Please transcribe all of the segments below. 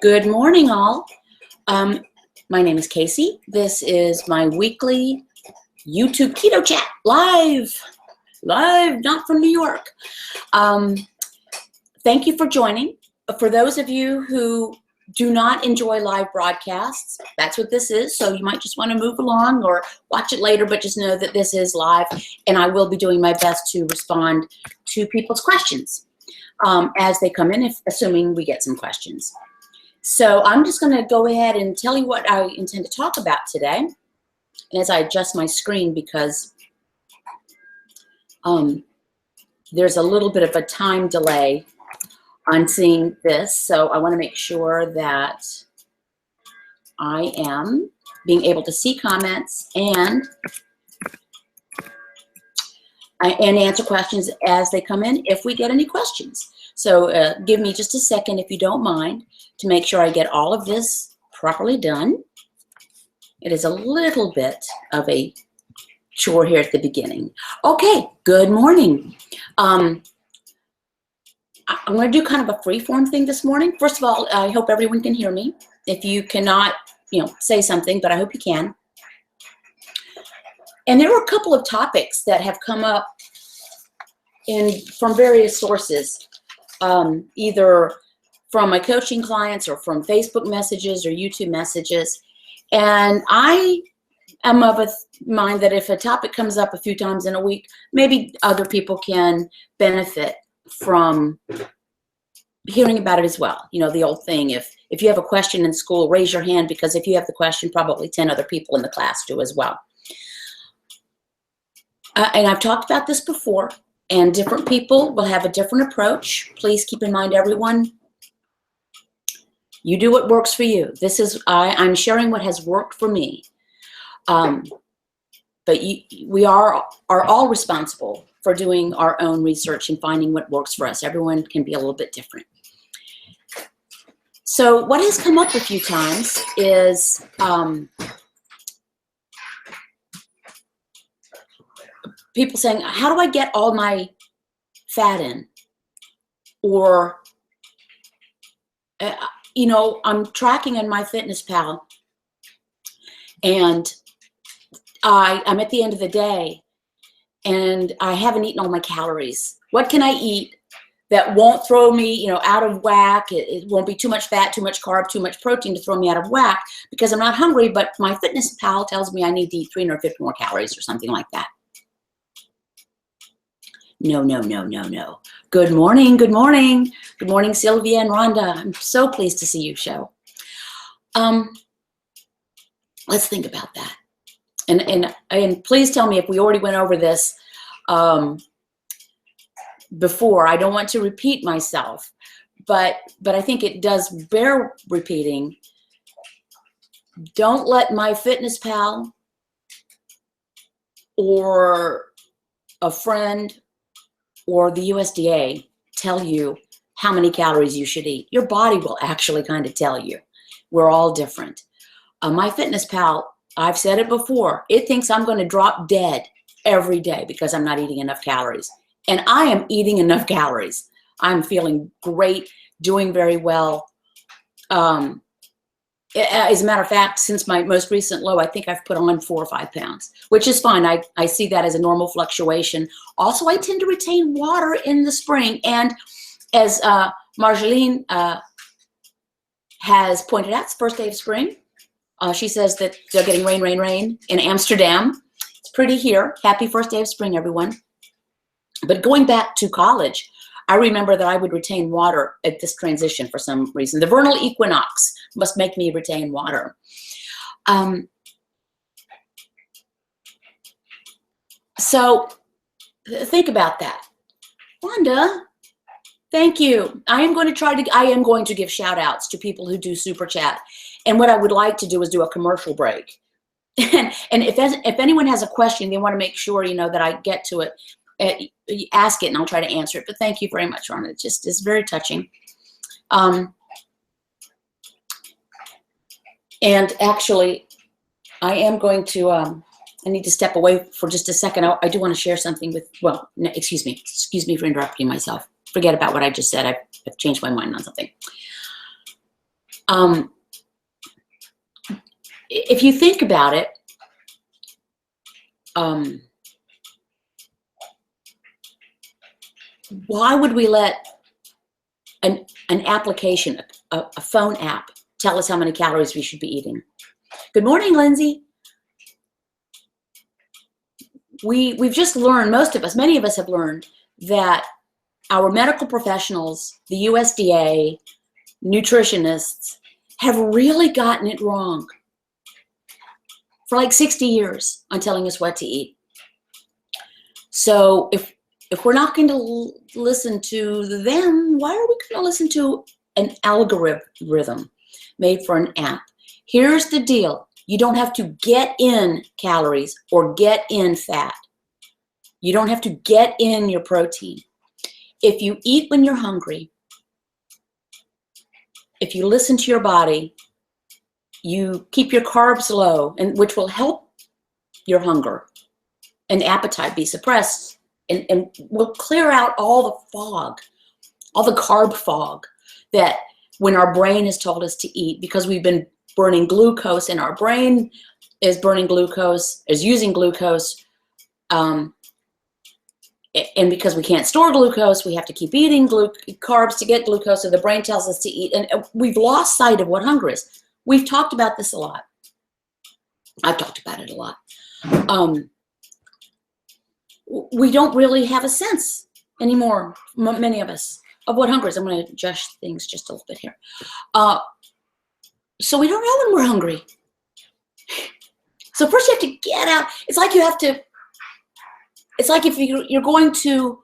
Good morning, all. My name is Casey. This is my weekly YouTube Keto Chat, live, not from New York. Thank you for joining. For those of you who do not enjoy live broadcasts, that's what this is. So you might just want to move along or watch it later, but just know that this is live, and I will be doing my best to respond to people's questions as they come in, assuming we get some questions. So I'm just going to go ahead and tell you what I intend to talk about today. And as I adjust my screen, because there's a little bit of a time delay on seeing this. So I want to make sure that I am being able to see comments and answer questions as they come in if we get any questions. So give me just a second, if you don't mind, to make sure I get all of this properly done. It is a little bit of a chore here at the beginning. Okay, good morning. I'm going to do kind of a free-form thing this morning. First of all, I hope everyone can hear me. If you cannot, say something, but I hope you can. And there were a couple of topics that have come up from various sources, either from my coaching clients or from Facebook messages or YouTube messages. And I am of a mind that if a topic comes up a few times in a week, maybe other people can benefit from hearing about it as well. The old thing, if you have a question in school, raise your hand, because if you have the question, probably 10 other people in the class do as well. And I've talked about this before, and different people will have a different approach. Please keep in mind, everyone, you do what works for you. This is, I'm sharing what has worked for me. But we are all responsible for doing our own research and finding what works for us. Everyone can be a little bit different. So what has come up a few times is people saying, how do I get all my fat in? Or, I'm tracking in MyFitnessPal, and I'm at the end of the day, and I haven't eaten all my calories. What can I eat that won't throw me, out of whack? It won't be too much fat, too much carb, too much protein to throw me out of whack, because I'm not hungry, but MyFitnessPal tells me I need to eat 350 more calories or something like that. No. Good morning, Sylvia and Rhonda. I'm so pleased to see you show. Let's think about that. And please tell me if we already went over this before. I don't want to repeat myself, but I think it does bear repeating. Don't let MyFitnessPal or a friend or the USDA tell you how many calories you should eat. Your body will actually kind of tell you. We're all different. MyFitnessPal, I've said it before, it thinks I'm going to drop dead every day because I'm not eating enough calories. And I am eating enough calories. I'm feeling great, doing very well. As a matter of fact, since my most recent low, I think I've put on 4 or 5 pounds, which is fine. I see that as a normal fluctuation. Also, I tend to retain water in the spring. And as Marjolaine has pointed out, it's the first day of spring. She says that they're getting rain in Amsterdam. It's pretty here. Happy first day of spring, everyone. But going back to college, I remember that I would retain water at this transition for some reason. The vernal equinox must make me retain water. So think about that. Wanda, thank you. I am going to give shout outs to people who do super chat. And what I would like to do is do a commercial break. And if anyone has a question, they want to make sure, that I get to it, ask it and I'll try to answer it. But thank you very much, Rhonda. It's very touching. And actually, I am going to, I need to step away for just a second. I do want to share something with, well, no, excuse me for interrupting myself. Forget about what I just said. I've changed my mind on something. If you think about it, why would we let an application, a phone app, tell us how many calories we should be eating? Good morning, Lindsay. We've just learned, most of us, many of us have learned that our medical professionals, the USDA, nutritionists, have really gotten it wrong for like 60 years on telling us what to eat. So if we're not going to listen to them, why are we going to listen to an algorithm made for an app? Here's the deal. You don't have to get in calories or get in fat. You don't have to get in your protein. If you eat when you're hungry, if you listen to your body, you keep your carbs low, and which will help your hunger and appetite be suppressed, and will clear out all the fog, all the carb fog that when our brain has told us to eat, because we've been burning glucose and our brain is burning glucose, is using glucose, and because we can't store glucose, we have to keep eating carbs to get glucose, so the brain tells us to eat, and we've lost sight of what hunger is. We've talked about this a lot. I've talked about it a lot. We don't really have a sense anymore, many of us, of what hunger is. I'm going to adjust things just a little bit here. So we don't know when we're hungry. So first you have to get out. It's like you have to, it's like if you're going to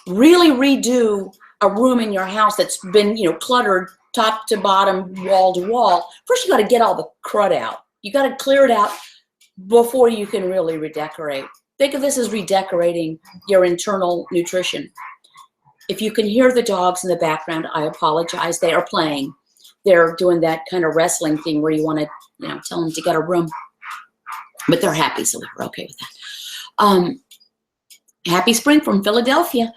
really redo a room in your house that's been, cluttered top to bottom, wall to wall. First you got to get all the crud out. You got to clear it out before you can really redecorate. Think of this as redecorating your internal nutrition. If you can hear the dogs in the background, I apologize. They are playing. They're doing that kind of wrestling thing where you want to, tell them to get a room. But they're happy, so we're okay with that. Happy spring from Philadelphia.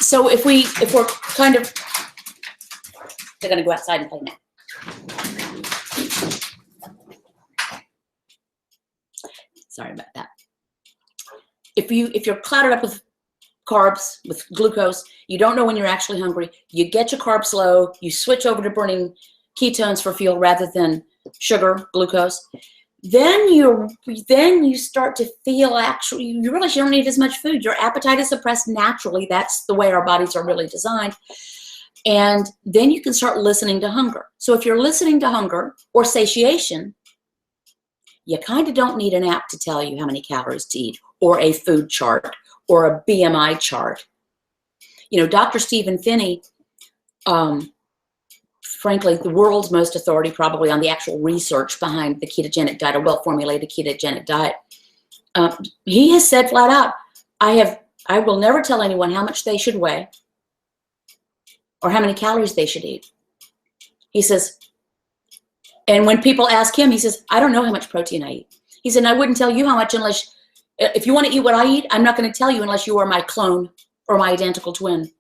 So if we're kind of, they're going to go outside and play now. Sorry about that. If you're cluttered up with carbs, with glucose, you don't know when you're actually hungry, you get your carbs low, you switch over to burning ketones for fuel rather than sugar, glucose, then you start to feel actually, you realize you don't need as much food. Your appetite is suppressed naturally. That's the way our bodies are really designed. And then you can start listening to hunger. So if you're listening to hunger or satiation, you kind of don't need an app to tell you how many calories to eat, or a food chart, or a BMI chart. Dr. Stephen Phinney, frankly, the world's most authority probably on the actual research behind the ketogenic diet, a well-formulated ketogenic diet. He has said flat out, I will never tell anyone how much they should weigh or how many calories they should eat. He says, and when people ask him, he says, I don't know how much protein I eat. He said, I wouldn't tell you how much unless, if you want to eat what I eat, I'm not going to tell you unless you are my clone or my identical twin.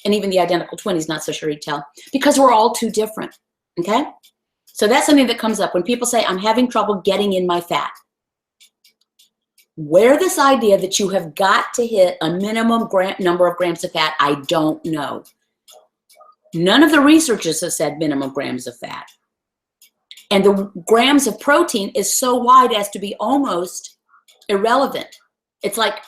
And even the identical twin, he's not so sure he'd tell, because we're all too different, okay? So that's something that comes up when people say, I'm having trouble getting in my fat. Where this idea that you have got to hit a minimum number of grams of fat, I don't know. None of the researchers have said minimum grams of fat. And the grams of protein is so wide as to be almost irrelevant. It's like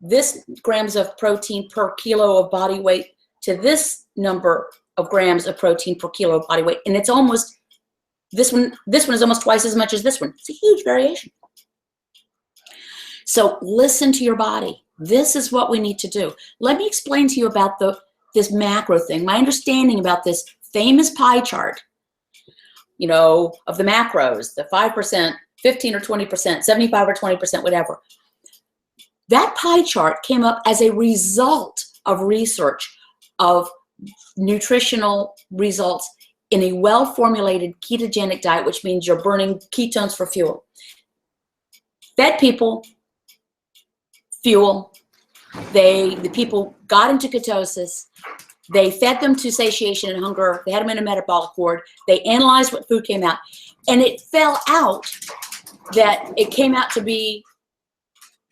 this grams of protein per kilo of body weight to this number of grams of protein per kilo of body weight. And it's almost, this one is almost twice as much as this one. It's a huge variation. So listen to your body. This is what we need to do. Let me explain to you about this macro thing. My understanding about this famous pie chart, of the macros, the 5%, 15 or 20%, 75 or 20%, whatever. That pie chart came up as a result of research of nutritional results in a well-formulated ketogenic diet, which means you're burning ketones for fuel. Fed people, fuel. The people got into ketosis. They fed them to satiation and hunger. They had them in a metabolic ward. They analyzed what food came out. And it fell out that it came out to be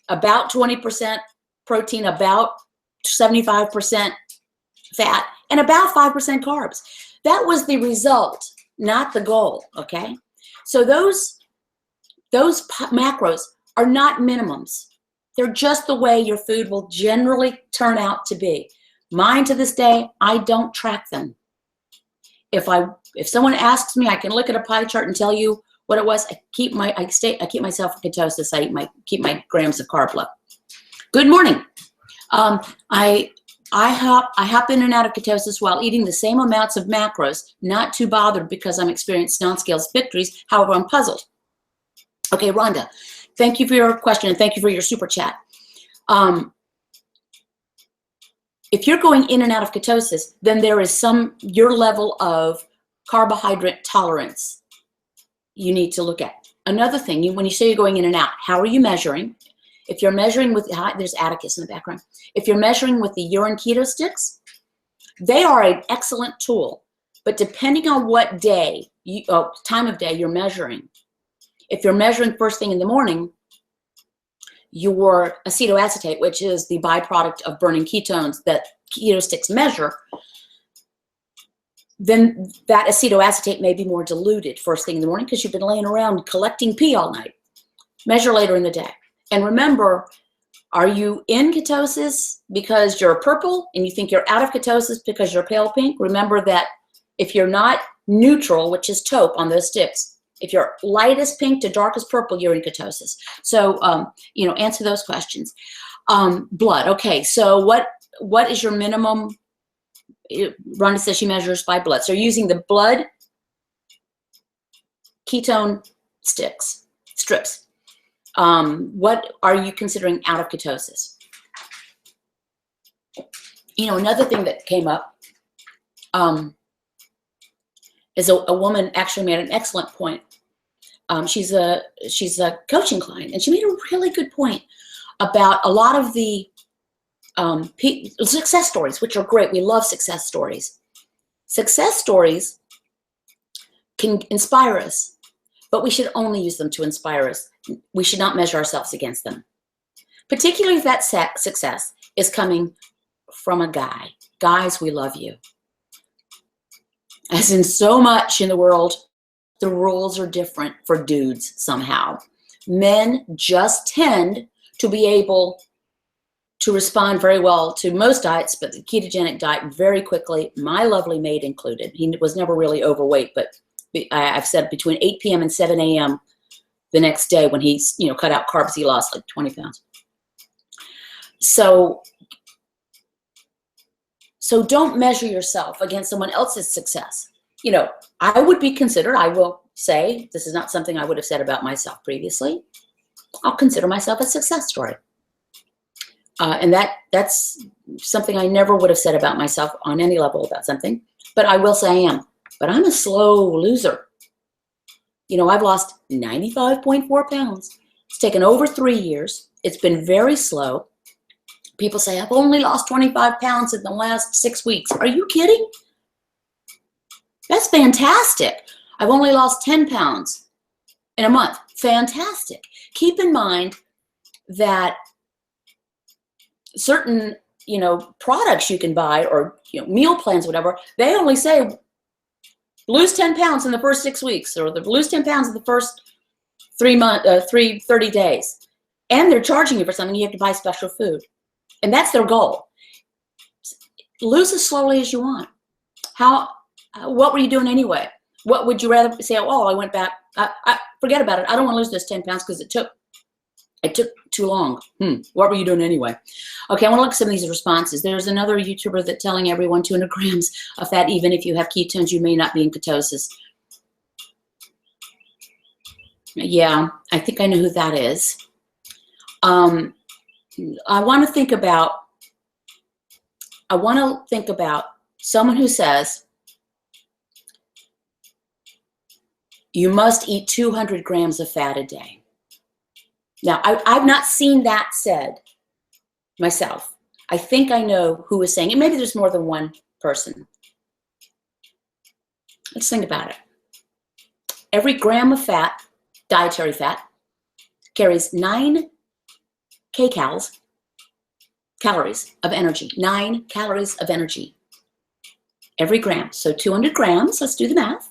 about 20% protein, about 75% fat, and about 5% carbs. That was the result, not the goal, okay? So those macros are not minimums. They're just the way your food will generally turn out to be. Mine, to this day, I don't track them. If someone asks me, I can look at a pie chart and tell you what it was. I keep myself in ketosis. I keep my grams of carb low. Good morning. I hop in and out of ketosis while eating the same amounts of macros. Not too bothered because I'm experiencing non-scales victories. However, I'm puzzled. Okay, Rhonda, thank you for your question and thank you for your super chat. If you're going in and out of ketosis, then there is your level of carbohydrate tolerance you need to look at. Another thing, when you say you're going in and out, how are you measuring? If you're measuring with, there's Atticus in the background. If you're measuring with the urine keto sticks, they are an excellent tool. But depending on what day, time of day you're measuring, if you're measuring first thing in the morning, your acetoacetate, which is the byproduct of burning ketones that keto sticks measure, then that acetoacetate may be more diluted first thing in the morning because you've been laying around collecting pee all night. Measure later in the day. And remember, are you in ketosis because you're purple and you think you're out of ketosis because you're pale pink? Remember that if you're not neutral, which is taupe on those sticks, if you're lightest pink to darkest purple, you're in ketosis. So, answer those questions. Blood. Okay. So what is your minimum? Rhonda says she measures by blood. So you're using the blood ketone strips. What are you considering out of ketosis? Another thing that came up is a woman actually made an excellent point. She's a coaching client, and she made a really good point about a lot of the success stories, which are great. We love success stories. Success stories can inspire us, but we should only use them to inspire us. We should not measure ourselves against them, particularly if that success is coming from a guy. Guys, we love you. As in so much in the world, the rules are different for dudes somehow. Men just tend to be able to respond very well to most diets, but the ketogenic diet very quickly, my lovely mate included. He was never really overweight, but I've said between 8 p.m. and 7 a.m. the next day when he's, cut out carbs, he lost like 20 pounds. So don't measure yourself against someone else's success. I would be considered, I will say, this is not something I would have said about myself previously. I'll consider myself a success story. And that's something I never would have said about myself on any level about something, but I will say I am. But I'm a slow loser. I've lost 95.4 pounds. It's taken over 3 years. It's been very slow. People say, I've only lost 25 pounds in the last 6 weeks. Are you kidding? That's fantastic. I've only lost 10 pounds in a month. Fantastic. Keep in mind that certain, products you can buy or, meal plans, whatever, they only say lose 10 pounds in the first 6 weeks or lose 10 pounds in the first 30 days. And they're charging you for something. You have to buy special food. And that's their goal. Lose as slowly as you want. What were you doing anyway? What would you rather say? Oh, I went back. Forget about it. I don't want to lose those 10 pounds because it took too long. What were you doing anyway? Okay, I want to look at some of these responses. There's another YouTuber that's telling everyone 200 grams of fat, even if you have ketones, you may not be in ketosis. Yeah, I think I know who that is. I want to think about I want to think about someone who says, you must eat 200 grams of fat a day. Now, I've not seen that said myself. I think I know who is saying it. Maybe there's more than one person. Let's think about it. Every gram of fat, dietary fat, carries 9 kcals, calories of energy. 9 calories of energy. Every gram. So 200 grams, let's do the math.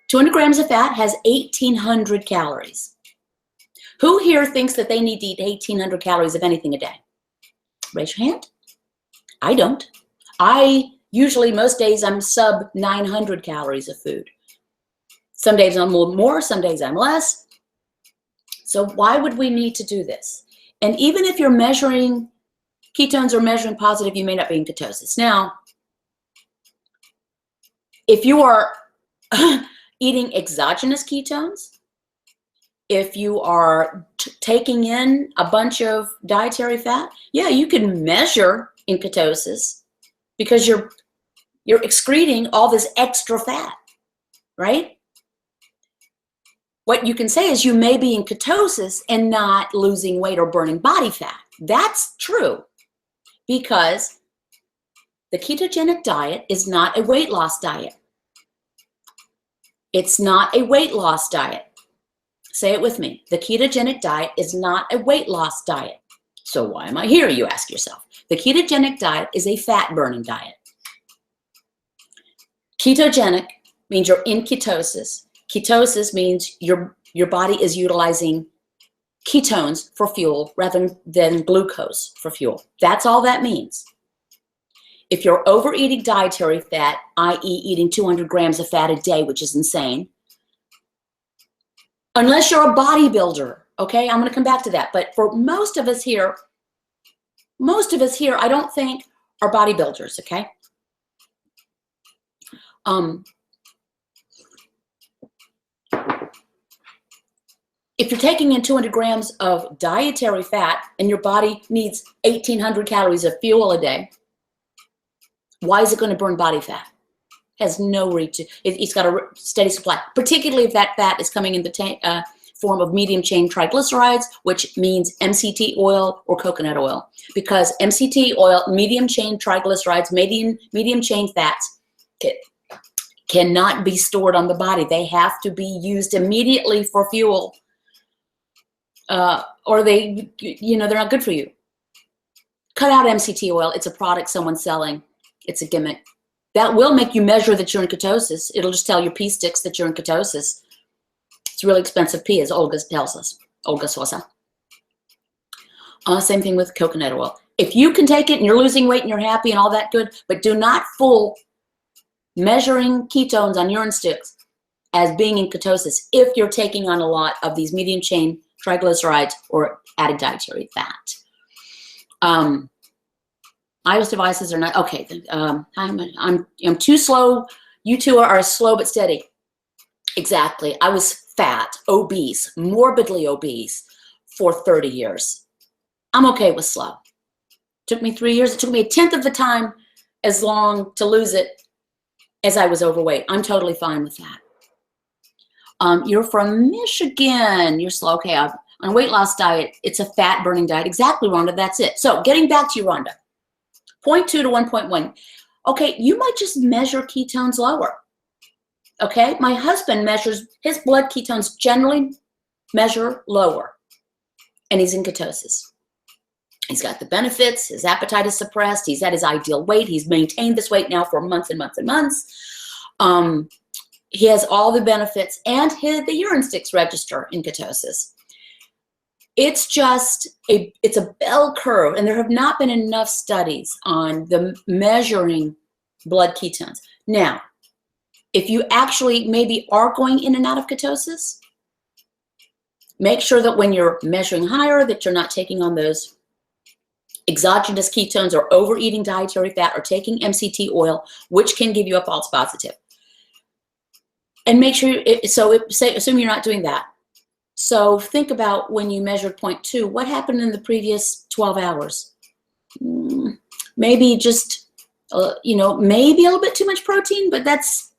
200 grams of fat has 1,800 calories. Who here thinks that they need to eat 1,800 calories of anything a day? Raise your hand. I don't. Usually, most days, I'm sub 900 calories of food. Some days I'm a little more, some days I'm less. So why would we need to do this? And even if you're measuring ketones or measuring positive, you may not be in ketosis. Now, if you are eating exogenous ketones, if you are taking in a bunch of dietary fat, yeah, you can measure in ketosis because you're excreting all this extra fat, right? What you can say is you may be in ketosis and not losing weight or burning body fat. That's true because the ketogenic diet is not a weight loss diet. It's not a weight loss diet. Say it with me. The ketogenic diet is not a weight loss diet. So why am I here, you ask yourself? The ketogenic diet is a fat-burning diet. Ketogenic means you're in ketosis. Ketosis means your body is utilizing ketones for fuel rather than glucose for fuel. That's all that means. If you're overeating dietary fat, i.e. eating 200 grams of fat a day, which is insane, unless you're a bodybuilder, okay? I'm going to come back to that. But for most of us here, I don't think are bodybuilders, okay? If you're taking in 200 grams of dietary fat and your body needs 1,800 calories of fuel a day, why is it going to burn body fat? Has no reach. It's got a steady supply, particularly if that fat is coming in the form of medium chain triglycerides, which means MCT oil or coconut oil. Because MCT oil, medium chain triglycerides, medium chain fats cannot be stored on the body. They have to be used immediately for fuel, or they're not good for you. Cut out MCT oil. It's a product someone's selling. It's a gimmick. That will make you measure that you're in ketosis. It'll just tell your pee sticks that you're in ketosis. It's really expensive pee, as Olga tells us. Olga Sosa. Same thing with coconut oil. If you can take it and you're losing weight and you're happy and all that good, but do not fool measuring ketones on urine sticks as being in ketosis if you're taking on a lot of these medium chain triglycerides or added dietary fat. iOS devices are not okay. I'm too slow. You two are slow but steady. Exactly. I was fat, obese, morbidly obese for 30 years. I'm okay with slow. Took me 3 years. It took me 1/10 of the time as long to lose it as I was overweight. I'm totally fine with that. You're from Michigan. You're slow. Okay, on a weight loss diet, it's a fat burning diet. Exactly, Rhonda. That's it. So getting back to you, Rhonda. 0.2 to 1.1. Okay, you might just measure ketones lower. Okay, my husband measures, his blood ketones generally measure lower, and he's in ketosis. He's got the benefits, his appetite is suppressed, he's at his ideal weight, he's maintained this weight now for months and months and months. He has all the benefits, and the urine sticks register in ketosis. It's just it's a bell curve, and there have not been enough studies on the measuring blood ketones. Now, if you actually maybe are going in and out of ketosis, make sure that when you're measuring higher that you're not taking on those exogenous ketones or overeating dietary fat or taking MCT oil, which can give you a false positive. And make sure, assume you're not doing that. So think about when you measured 0.2, what happened in the previous 12 hours? maybe just, maybe a little bit too much protein, but that's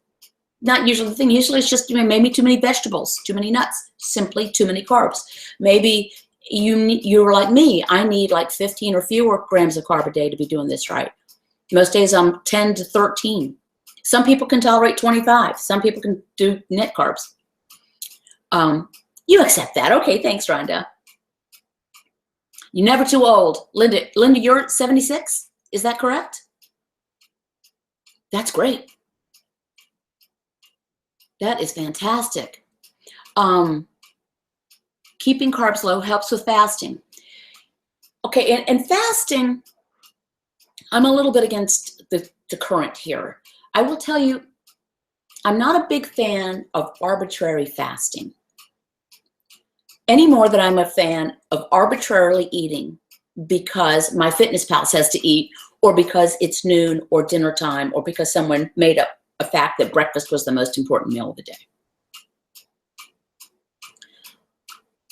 not usually the thing. Usually it's just maybe too many vegetables, too many nuts, simply too many carbs. Maybe you're like me. I need like 15 or fewer grams of carb a day to be doing this right. Most days I'm 10 to 13. Some people can tolerate 25. Some people can do net carbs. You accept that. Okay, thanks, Rhonda. You're never too old. Linda, you're 76? Is that correct? That's great. That is fantastic. Keeping carbs low helps with fasting. Okay, and fasting, I'm a little bit against the current here. I will tell you, I'm not a big fan of arbitrary fasting any more than I'm a fan of arbitrarily eating because my fitness pal says to eat, or because it's noon or dinner time, or because someone made up a fact that breakfast was the most important meal of the day.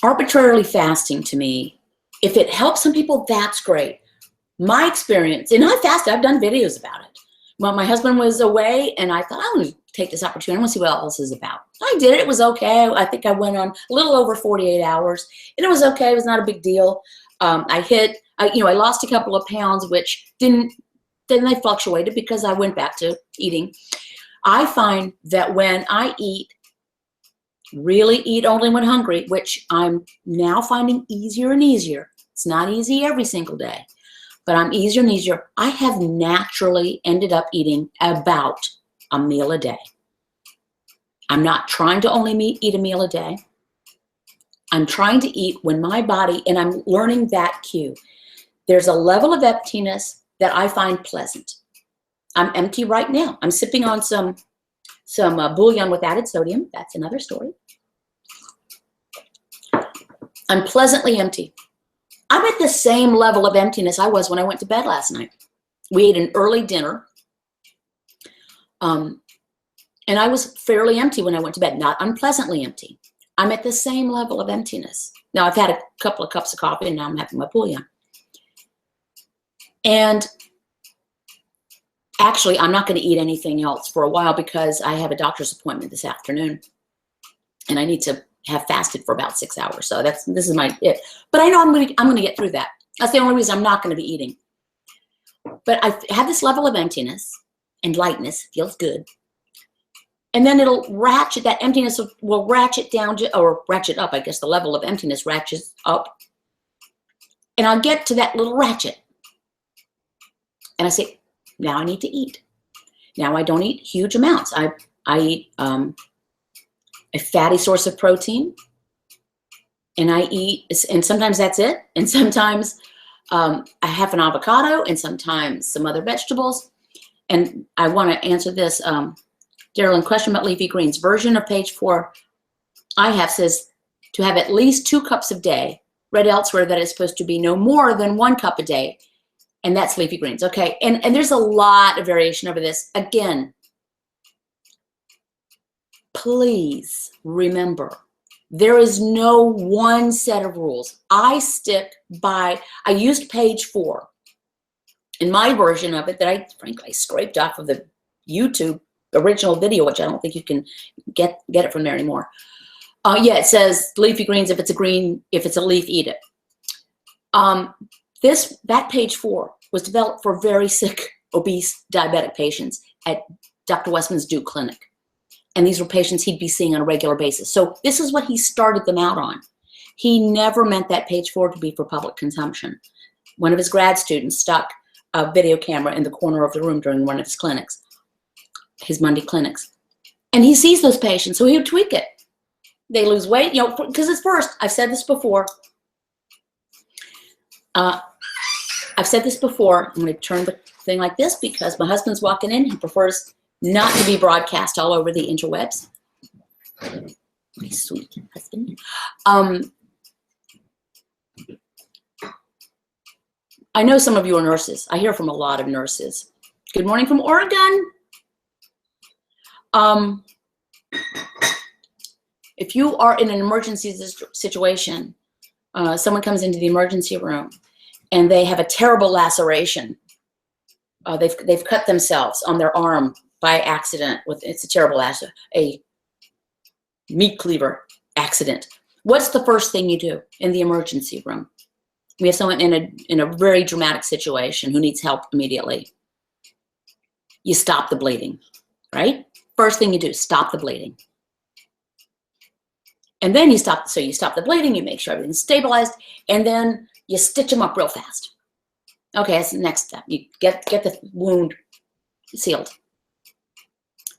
Arbitrarily fasting, to me, if it helps some people, that's great. My experience, and I fasted, I've done videos about it. Well, my husband was away, and I thought, I'm going to take this opportunity. I want to see what else is about. I did it. It was okay. I think I went on a little over 48 hours, and it was okay. It was not a big deal. I lost a couple of pounds, which then they fluctuated because I went back to eating. I find that when I really eat only when hungry, which I'm now finding easier and easier. It's not easy every single day, but I'm easier and easier. I have naturally ended up eating about a meal a day. I'm not trying to only eat a meal a day. I'm trying to eat when my body, and I'm learning that cue. There's a level of emptiness that I find pleasant. I'm empty right now. I'm sipping on some bouillon with added sodium. That's another story. I'm pleasantly empty. I'm at the same level of emptiness I was when I went to bed last night. We ate an early dinner. And I was fairly empty when I went to bed, not unpleasantly empty. I'm at the same level of emptiness. Now, I've had a couple of cups of coffee, and now I'm having my bouillon. And actually, I'm not going to eat anything else for a while because I have a doctor's appointment this afternoon, and I need to have fasted for about 6 hours. So this is my it. But I know I'm going to get through that. That's the only reason I'm not going to be eating. But I have this level of emptiness and lightness. Feels good. And then it'll ratchet, that emptiness will ratchet down, or ratchet up. I guess the level of emptiness ratchets up. And I'll get to that little ratchet. And I say, now I need to eat. Now I don't eat huge amounts. I eat a fatty source of protein. And I eat, and sometimes that's it. And sometimes I have an avocado, and sometimes some other vegetables. And I want to answer this. Darylyn, question about leafy greens. Version of page 4 I have says to have at least 2 cups a day. Read elsewhere that it's supposed to be no more than 1 cup a day. And that's leafy greens. Okay. And there's a lot of variation over this. Again, please remember, there is no one set of rules. I used page 4 in my version of it that I frankly scraped off of the YouTube original video, which I don't think you can get it from there anymore. Yeah, it says leafy greens, if it's a green, if it's a leaf, eat it. That page 4 was developed for very sick, obese, diabetic patients at Dr. Westman's Duke Clinic. And these were patients he'd be seeing on a regular basis. So this is what he started them out on. He never meant that page 4 to be for public consumption. One of his grad students stuck a video camera in the corner of the room during one of his clinics, his Monday clinics. And he sees those patients, so he would tweak it. They lose weight, because it's first, I've said this before. I'm going to turn the thing like this because my husband's walking in. He prefers not to be broadcast all over the interwebs. My sweet husband. I know some of you are nurses. I hear from a lot of nurses. Good morning from Oregon. If you are in an emergency situation, someone comes into the emergency room and they have a terrible laceration they've cut themselves on their arm by accident it's a terrible accident, a meat cleaver accident. What's the first thing you do in the emergency room? We have someone in a very dramatic situation who needs help immediately. You stop the bleeding, right? First thing you do, stop the bleeding. And then you stop the bleeding, you make sure everything's stabilized, and then you stitch them up real fast. Okay, that's the next step. You get the wound sealed.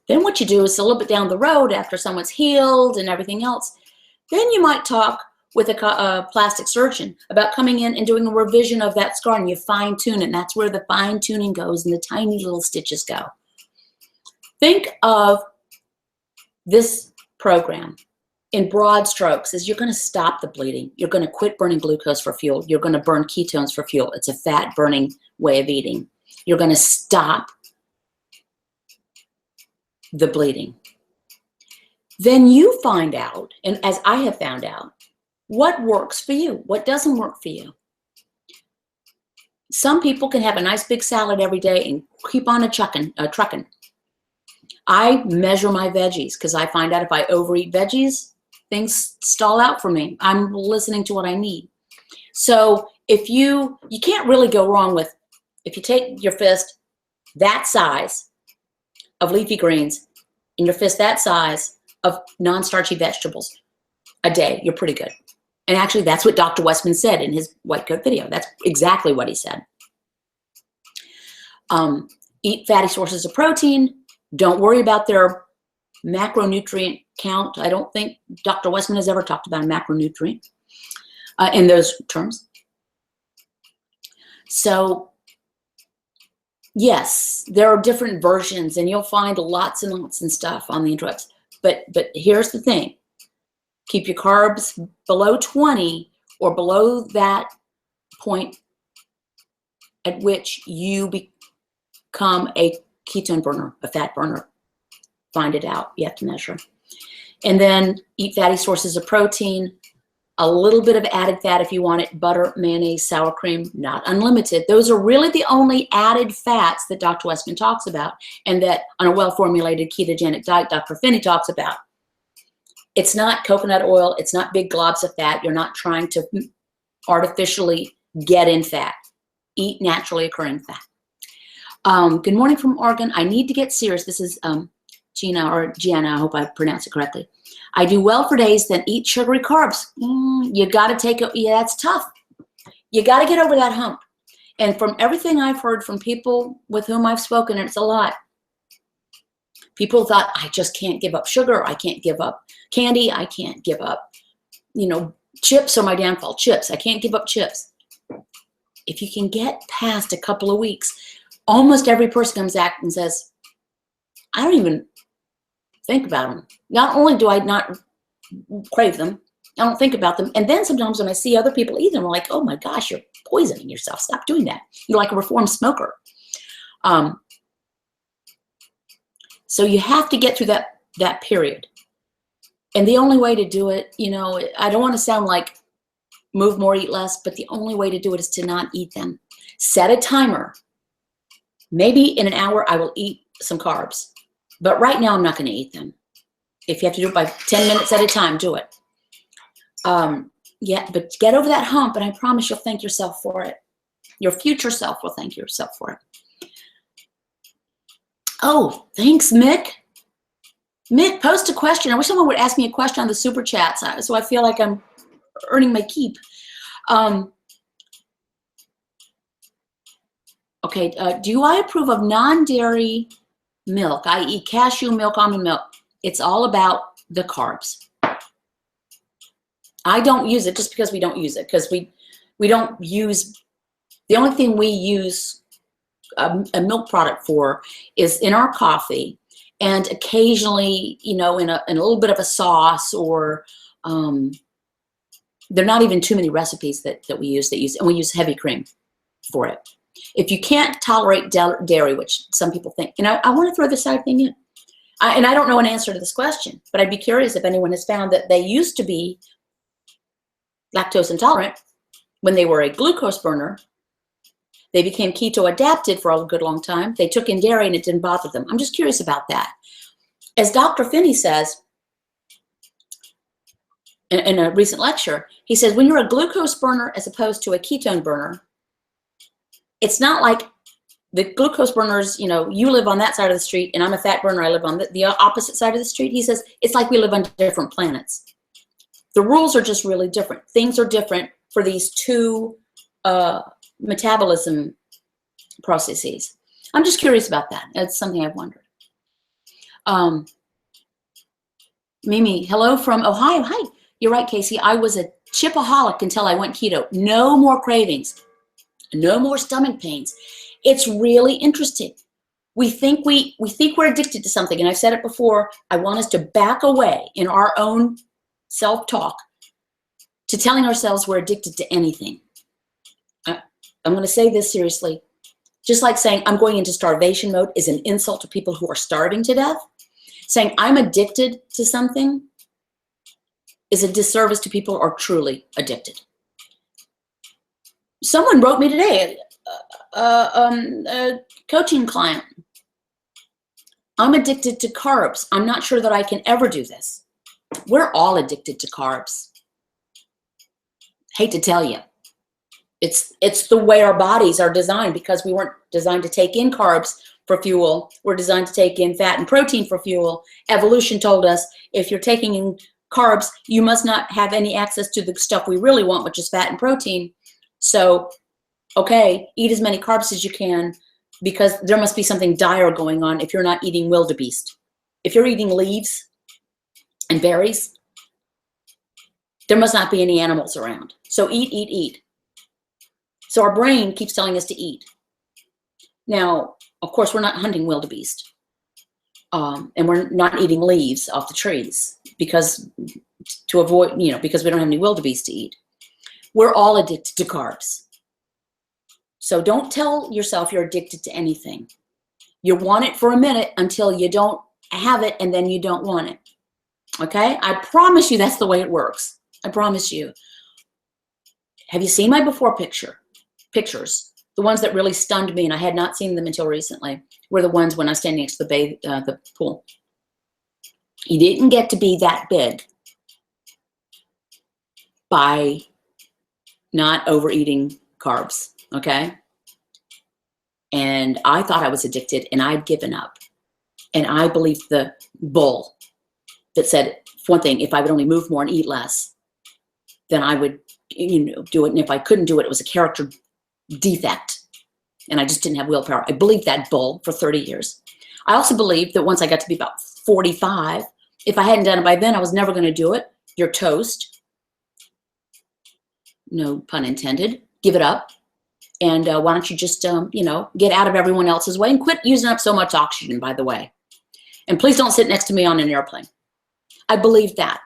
Then what you do is a little bit down the road after someone's healed and everything else, then you might talk with a plastic surgeon about coming in and doing a revision of that scar, and you fine tune it. And that's where the fine tuning goes and the tiny little stitches go. Think of this program in broad strokes as you're going to stop the bleeding. You're going to quit burning glucose for fuel. You're going to burn ketones for fuel. It's a fat burning way of eating. You're going to stop the bleeding. Then you find out, and as I have found out, what works for you, what doesn't work for you. Some people can have a nice big salad every day and keep on trucking. I measure my veggies because I find out if I overeat veggies, things stall out for me. I'm listening to what I need. So if you can't really go wrong with, if you take your fist that size of leafy greens and your fist that size of non-starchy vegetables a day, you're pretty good. And actually, that's what Dr. Westman said in his white coat video. That's exactly what he said. Eat fatty sources of protein. Don't worry about their macronutrient count. I don't think Dr. Westman has ever talked about a macronutrient in those terms. So, yes, there are different versions, and you'll find lots and lots and stuff on the interwebs. But here's the thing. Keep your carbs below 20 or below that point at which you become a ketone burner, a fat burner. Find it out. You have to measure. And then eat fatty sources of protein, a little bit of added fat if you want it, butter, mayonnaise, sour cream, not unlimited. Those are really the only added fats that Dr. Westman talks about and that on a well-formulated ketogenic diet, Dr. Finney talks about. It's not coconut oil. It's not big globs of fat. You're not trying to artificially get in fat. Eat naturally occurring fat. Good morning from Oregon. I need to get serious. This is Gina or Gianna. I hope I pronounced it correctly. I do well for days, then eat sugary carbs. You got to take it. Yeah, that's tough. You got to get over that hump. And from everything I've heard from people with whom I've spoken, and it's a lot, people thought, I just can't give up sugar. I can't give up candy. I can't give up, chips are my downfall. Chips. I can't give up chips. If you can get past a couple of weeks, almost every person comes back and says, I don't even think about them. Not only do I not crave them, I don't think about them. And then sometimes when I see other people eat them, I'm like, oh my gosh, you're poisoning yourself. Stop doing that. You're like a reformed smoker. So you have to get through that period. And the only way to do it, I don't want to sound like move more, eat less, but the only way to do it is to not eat them. Set a timer. Maybe in an hour I will eat some carbs, but right now I'm not going to eat them. If you have to do it by 10 minutes at a time, do it. Yeah, but get over that hump, and I promise you'll thank yourself for it. Your future self will thank yourself for it. Oh, thanks, Mick. Mick, post a question. I wish someone would ask me a question on the super chats, so I feel like I'm earning my keep. Okay, do I approve of non-dairy milk, i.e. cashew milk, almond milk? It's all about the carbs. I don't use it just because we don't use it, because we don't use, the only thing we use a milk product for is in our coffee, and occasionally, in a little bit of a sauce, or there are not even too many recipes that we use, and we use heavy cream for it. If you can't tolerate dairy, which some people think, I want to throw this side thing in. And I don't know an answer to this question, but I'd be curious if anyone has found that they used to be lactose intolerant when they were a glucose burner. They became keto adapted for a good long time. They took in dairy and it didn't bother them. I'm just curious about that. As Dr. Finney says in a recent lecture, he says, when you're a glucose burner as opposed to a ketone burner, it's not like the glucose burners, you know, you live on that side of the street and I'm a fat burner, I live on the opposite side of the street. He says, it's like we live on different planets. The rules are just really different. Things are different for these two metabolism processes. I'm just curious about that. It's something I've wondered. Mimi, hello from Ohio. Hi. You're right, Casey. I was a chipaholic until I went keto. No more cravings. No more stomach pains. It's really interesting. We think we're addicted to something, and I've said it before. I want us to back away in our own self-talk to telling ourselves we're addicted to anything. I'm going to say this seriously. Just like saying I'm going into starvation mode is an insult to people who are starving to death. Saying I'm addicted to something is a disservice to people who are truly addicted. Someone wrote me today, a coaching client. I'm addicted to carbs. I'm not sure that I can ever do this. We're all addicted to carbs. Hate to tell you. It's the way our bodies are designed, because we weren't designed to take in carbs for fuel. We're designed to take in fat and protein for fuel. Evolution told us if you're taking in carbs, you must not have any access to the stuff we really want, which is fat and protein. So, okay, eat as many carbs as you can, because there must be something dire going on if you're not eating wildebeest. If you're eating leaves and berries, there must not be any animals around. So eat, eat, eat. So our brain keeps telling us to eat. Now, of course, we're not hunting wildebeest. And we're not eating leaves off the trees because to avoid, because we don't have any wildebeest to eat. We're all addicted to carbs. So don't tell yourself you're addicted to anything. You want it for a minute until you don't have it, and then you don't want it. Okay? I promise you that's the way it works. I promise you. Have you seen my before pictures? The ones that really stunned me, and I had not seen them until recently, were the ones when I was standing next to the pool. You didn't get to be that big by not overeating carbs, okay? And I thought I was addicted, and I'd given up. And I believed the bull that said, for one thing, if I would only move more and eat less, then I would, do it. And if I couldn't do it, it was a character defect. And I just didn't have willpower. I believed that bull for 30 years. I also believed that once I got to be about 45, if I hadn't done it by then, I was never going to do it. You're toast. No pun intended. Give it up. And why don't you just, get out of everyone else's way and quit using up so much oxygen, by the way. And please don't sit next to me on an airplane. I believed that.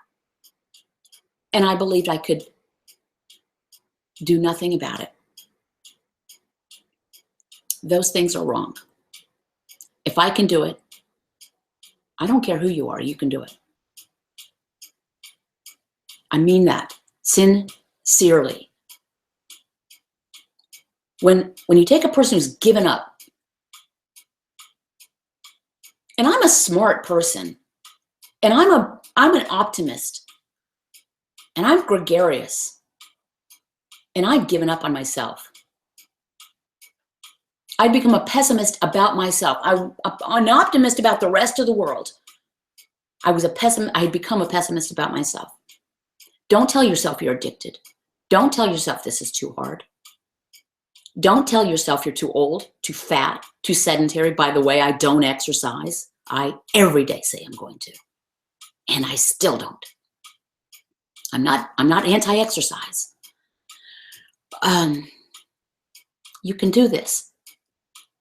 And I believed I could do nothing about it. Those things are wrong. If I can do it, I don't care who you are, you can do it. I mean that sincerely. When you take a person who's given up, and I'm a smart person, and I'm an optimist, and I'm gregarious, and I've given up on myself. I'd become a pessimist about myself. I'm an optimist about the rest of the world. I had become a pessimist about myself. Don't tell yourself you're addicted. Don't tell yourself this is too hard. Don't tell yourself you're too old, too fat, too sedentary. By the way, I don't exercise. I every day say I'm going to, and I still don't. I'm not anti-exercise. You can do this.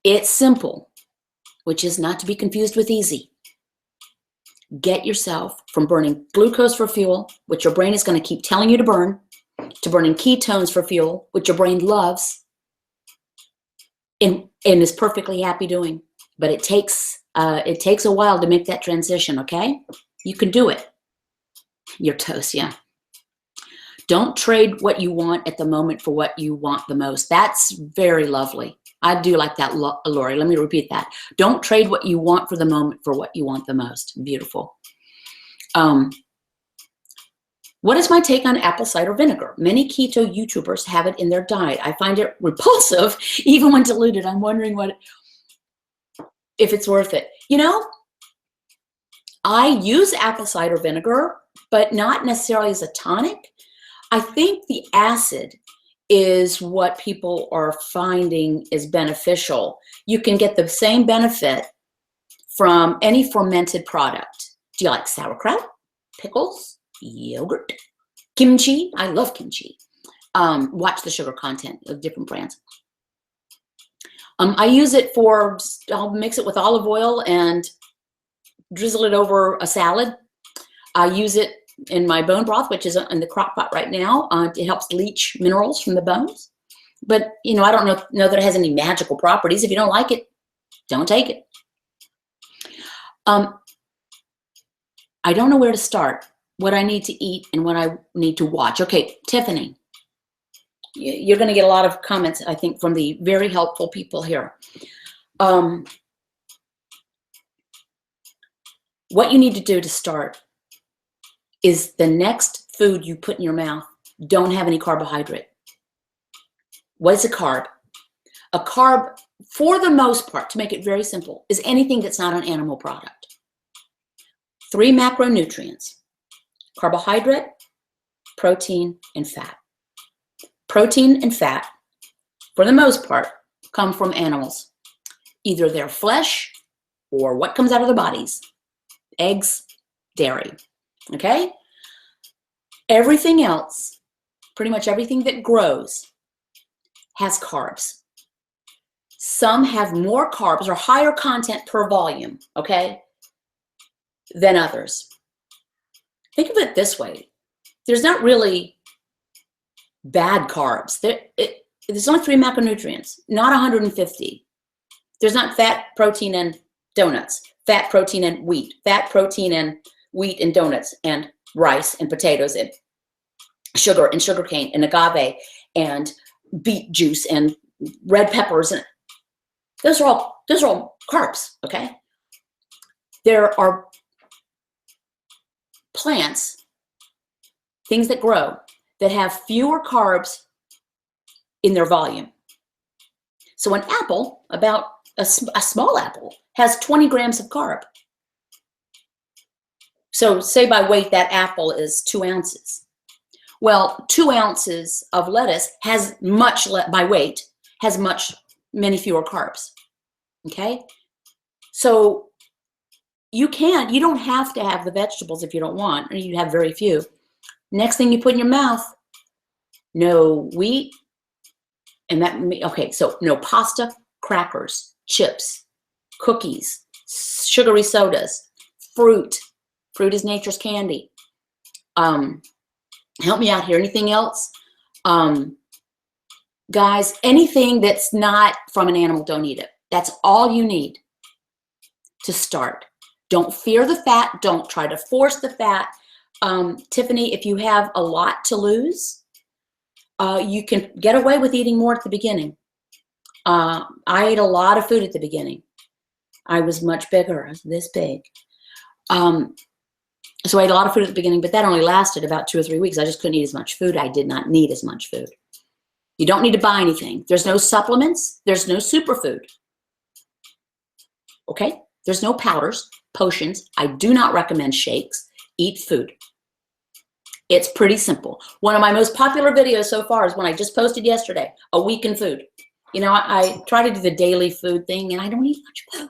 It's simple, which is not to be confused with easy. Get yourself from burning glucose for fuel, which your brain is going to keep telling you to burn, to burning ketones for fuel, which your brain loves and is perfectly happy doing. But it takes a while to make that transition, okay? You can do it. You're toast, yeah. Don't trade what you want at the moment for what you want the most. That's very lovely. I do like that, Lori. Let me repeat that. Don't trade what you want for the moment for what you want the most. Beautiful. What is my take on apple cider vinegar? Many keto YouTubers have it in their diet. I find it repulsive, even when diluted. I'm wondering if it's worth it. You know, I use apple cider vinegar, but not necessarily as a tonic. I think the acid is what people are finding is beneficial. You can get the same benefit from any fermented product. Do you like sauerkraut, pickles, yogurt, kimchi? I love kimchi. Watch the sugar content of different brands. I use it I'll mix it with olive oil and drizzle it over a salad. I use it in my bone broth, which is in the crock pot right now. It helps leach minerals from the bones. But, you know, I don't know that it has any magical properties. If you don't like it, don't take it. I don't know where to start, what I need to eat and what I need to watch. Okay, Tiffany, you're going to get a lot of comments, I think, from the very helpful people here. What you need to do to start is the next food you put in your mouth, don't have any carbohydrate. What is a carb? A carb, for the most part, to make it very simple, is anything that's not an animal product. 3 macronutrients: carbohydrate, protein, and fat. Protein and fat, for the most part, come from animals. Either their flesh or what comes out of their bodies. Eggs, dairy. Okay? Everything else, pretty much everything that grows, has carbs. Some have more carbs or higher content per volume, okay, than others. Think of it this way. There's not really bad carbs. There's only 3 macronutrients, not 150. There's not fat, protein, and donuts. Fat, protein, and wheat. Fat, protein, and wheat and donuts and rice and potatoes and sugar and sugarcane and agave and beet juice and red peppers. And those are all carbs, okay? There are plants, things that grow, that have fewer carbs in their volume. So an apple, about a small apple, has 20 grams of carb. So say by weight that apple is 2 ounces. Well, 2 ounces of lettuce has by weight, has many fewer carbs, okay? So you don't have to have the vegetables if you don't want, or you have very few. Next thing you put in your mouth, no wheat, and okay, so no pasta, crackers, chips, cookies, sugary sodas, fruit. Fruit is nature's candy. Help me out here. Anything else? Guys, anything that's not from an animal, don't eat it. That's all you need to start. Don't fear the fat. Don't try to force the fat. Tiffany, if you have a lot to lose, you can get away with eating more at the beginning. I ate a lot of food at the beginning. I was much bigger. I was this big. So I ate a lot of food at the beginning, but that only lasted about 2 or 3 weeks. I just couldn't eat as much food. I did not need as much food. You don't need to buy anything. There's no supplements. There's no superfood. Okay? There's no powders, potions. I do not recommend shakes. Eat food. It's pretty simple. One of my most popular videos so far is one I just posted yesterday, a week in food. You know, I try to do the daily food thing, and I don't eat much food.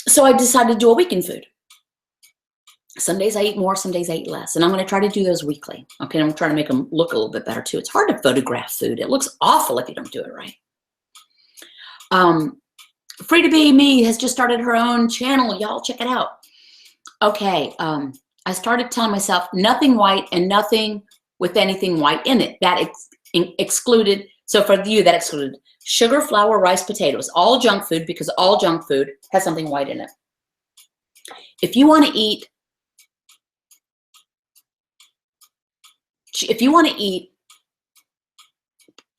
So I decided to do a week in food. Some days I eat more, some days I eat less. And I'm going to try to do those weekly. Okay, I'm going to try to make them look a little bit better too. It's hard to photograph food. It looks awful if you don't do it right. Free to Be Me has just started her own channel. Y'all check it out. Okay, I started telling myself nothing white and nothing with anything white in it. That excluded, so for you, that excluded sugar, flour, rice, potatoes, all junk food, because all junk food has something white in it. If you want to eat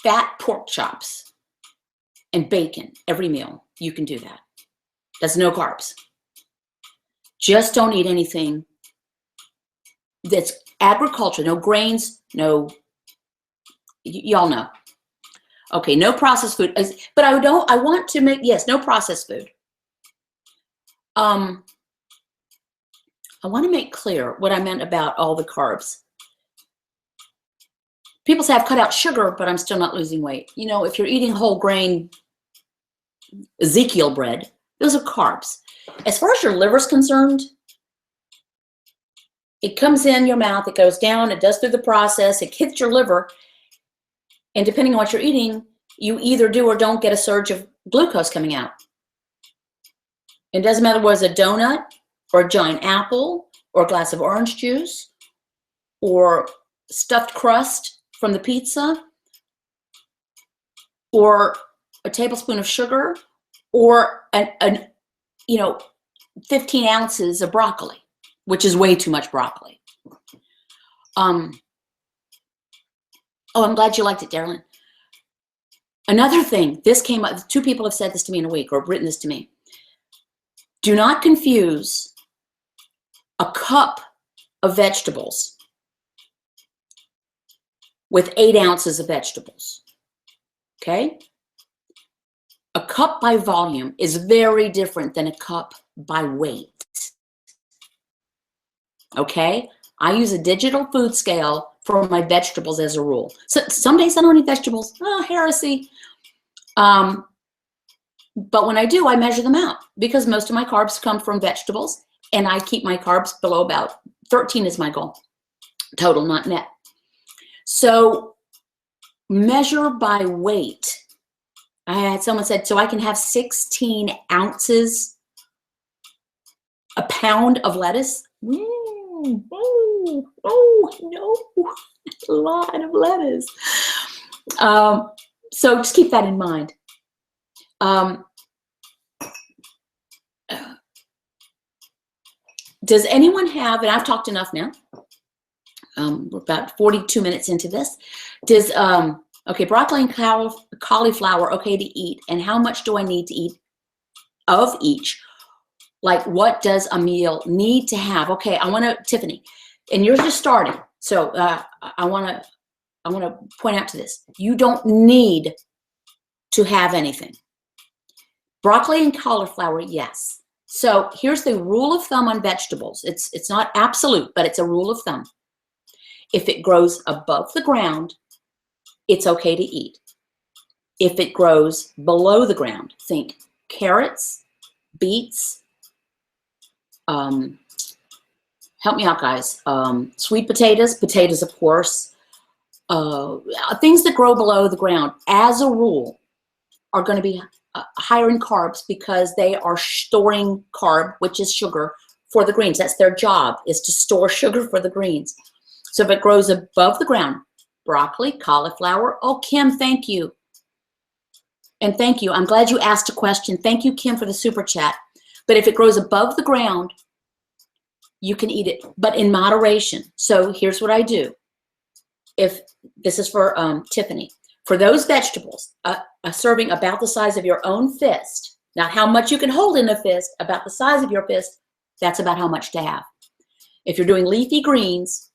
fat pork chops, and bacon every meal. You can do that. That's no carbs. Just don't eat anything that's agriculture, no grains, no, y'all know. Okay, no processed food. But I want to make, yes, no processed food. I want to make clear what I meant about all the carbs. People say I've cut out sugar, but I'm still not losing weight. You know, if you're eating whole grain Ezekiel bread, those are carbs. As far as your liver's concerned, it comes in your mouth, it goes down, it does through the process, it hits your liver, and depending on what you're eating, you either do or don't get a surge of glucose coming out. It doesn't matter whether it's a donut or a giant apple or a glass of orange juice or stuffed crust from the pizza or a tablespoon of sugar or 15 ounces of broccoli, which is way too much broccoli. Oh, I'm glad you liked it, Darylyn. Another thing, this came up, 2 people have said this to me in a week or written this to me. Do not confuse a cup of vegetables with 8 ounces of vegetables, okay? A cup by volume is very different than a cup by weight, okay? I use a digital food scale for my vegetables as a rule. So some days I don't eat vegetables, heresy. But when I do, I measure them out because most of my carbs come from vegetables and I keep my carbs below about 13 is my goal, total, not net. So measure by weight. I had someone said, so I can have 16 ounces, a pound of lettuce? No, a lot of lettuce. So just keep that in mind. Does anyone have, and I've talked enough now, we're about 42 minutes into this. Does, okay, broccoli and cauliflower, okay to eat, and how much do I need to eat of each? Like, what does a meal need to have? Okay, I want to, Tiffany, and you're just starting, so I want to point out to this. You don't need to have anything. Broccoli and cauliflower, yes. So here's the rule of thumb on vegetables. It's not absolute, but it's a rule of thumb. If it grows above the ground, it's okay to eat. If it grows below the ground, think carrots, beets, help me out, guys. Sweet potatoes, of course. Things that grow below the ground, as a rule, are going to be higher in carbs because they are storing carb, which is sugar, for the greens. That's their job, is to store sugar for the greens. So if it grows above the ground, broccoli, cauliflower. Oh, Kim, thank you. And thank you. I'm glad you asked a question. Thank you, Kim, for the super chat. But if it grows above the ground, you can eat it, but in moderation. So here's what I do. If this is for Tiffany. For those vegetables, a serving about the size of your own fist, not how much you can hold in a fist, about the size of your fist, that's about how much to have. If you're doing leafy greens,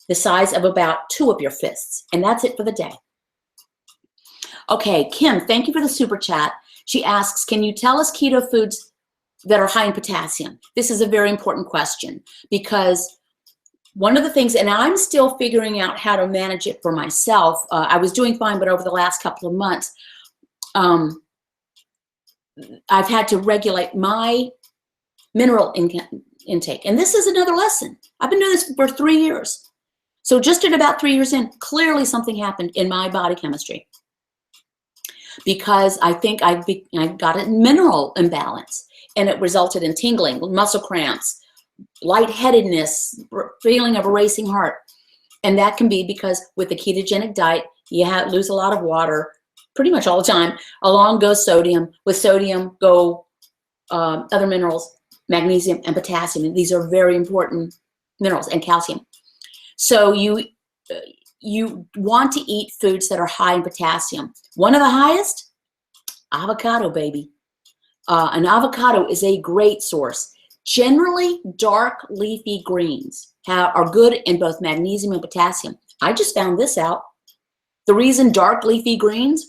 the size of about 2 of your fists, and that's it for the day. Okay, Kim, thank you for the super chat. She asks, can you tell us keto foods that are high in potassium? This is a very important question because one of the things, and I'm still figuring out how to manage it for myself. I was doing fine, but over the last couple of months, I've had to regulate my mineral intake. And this is another lesson. I've been doing this for 3 years. So just at about 3 years in, clearly something happened in my body chemistry because I think I got a mineral imbalance and it resulted in tingling, muscle cramps, lightheadedness, feeling of a racing heart. And that can be because with the ketogenic diet, you lose a lot of water pretty much all the time. Along goes sodium. With sodium go other minerals, magnesium and potassium. And these are very important minerals, and calcium. So you want to eat foods that are high in potassium. One of the highest, Avocado, baby. An avocado is a great source. Generally, dark leafy greens are good in both magnesium and potassium. I just found this out. The reason dark leafy greens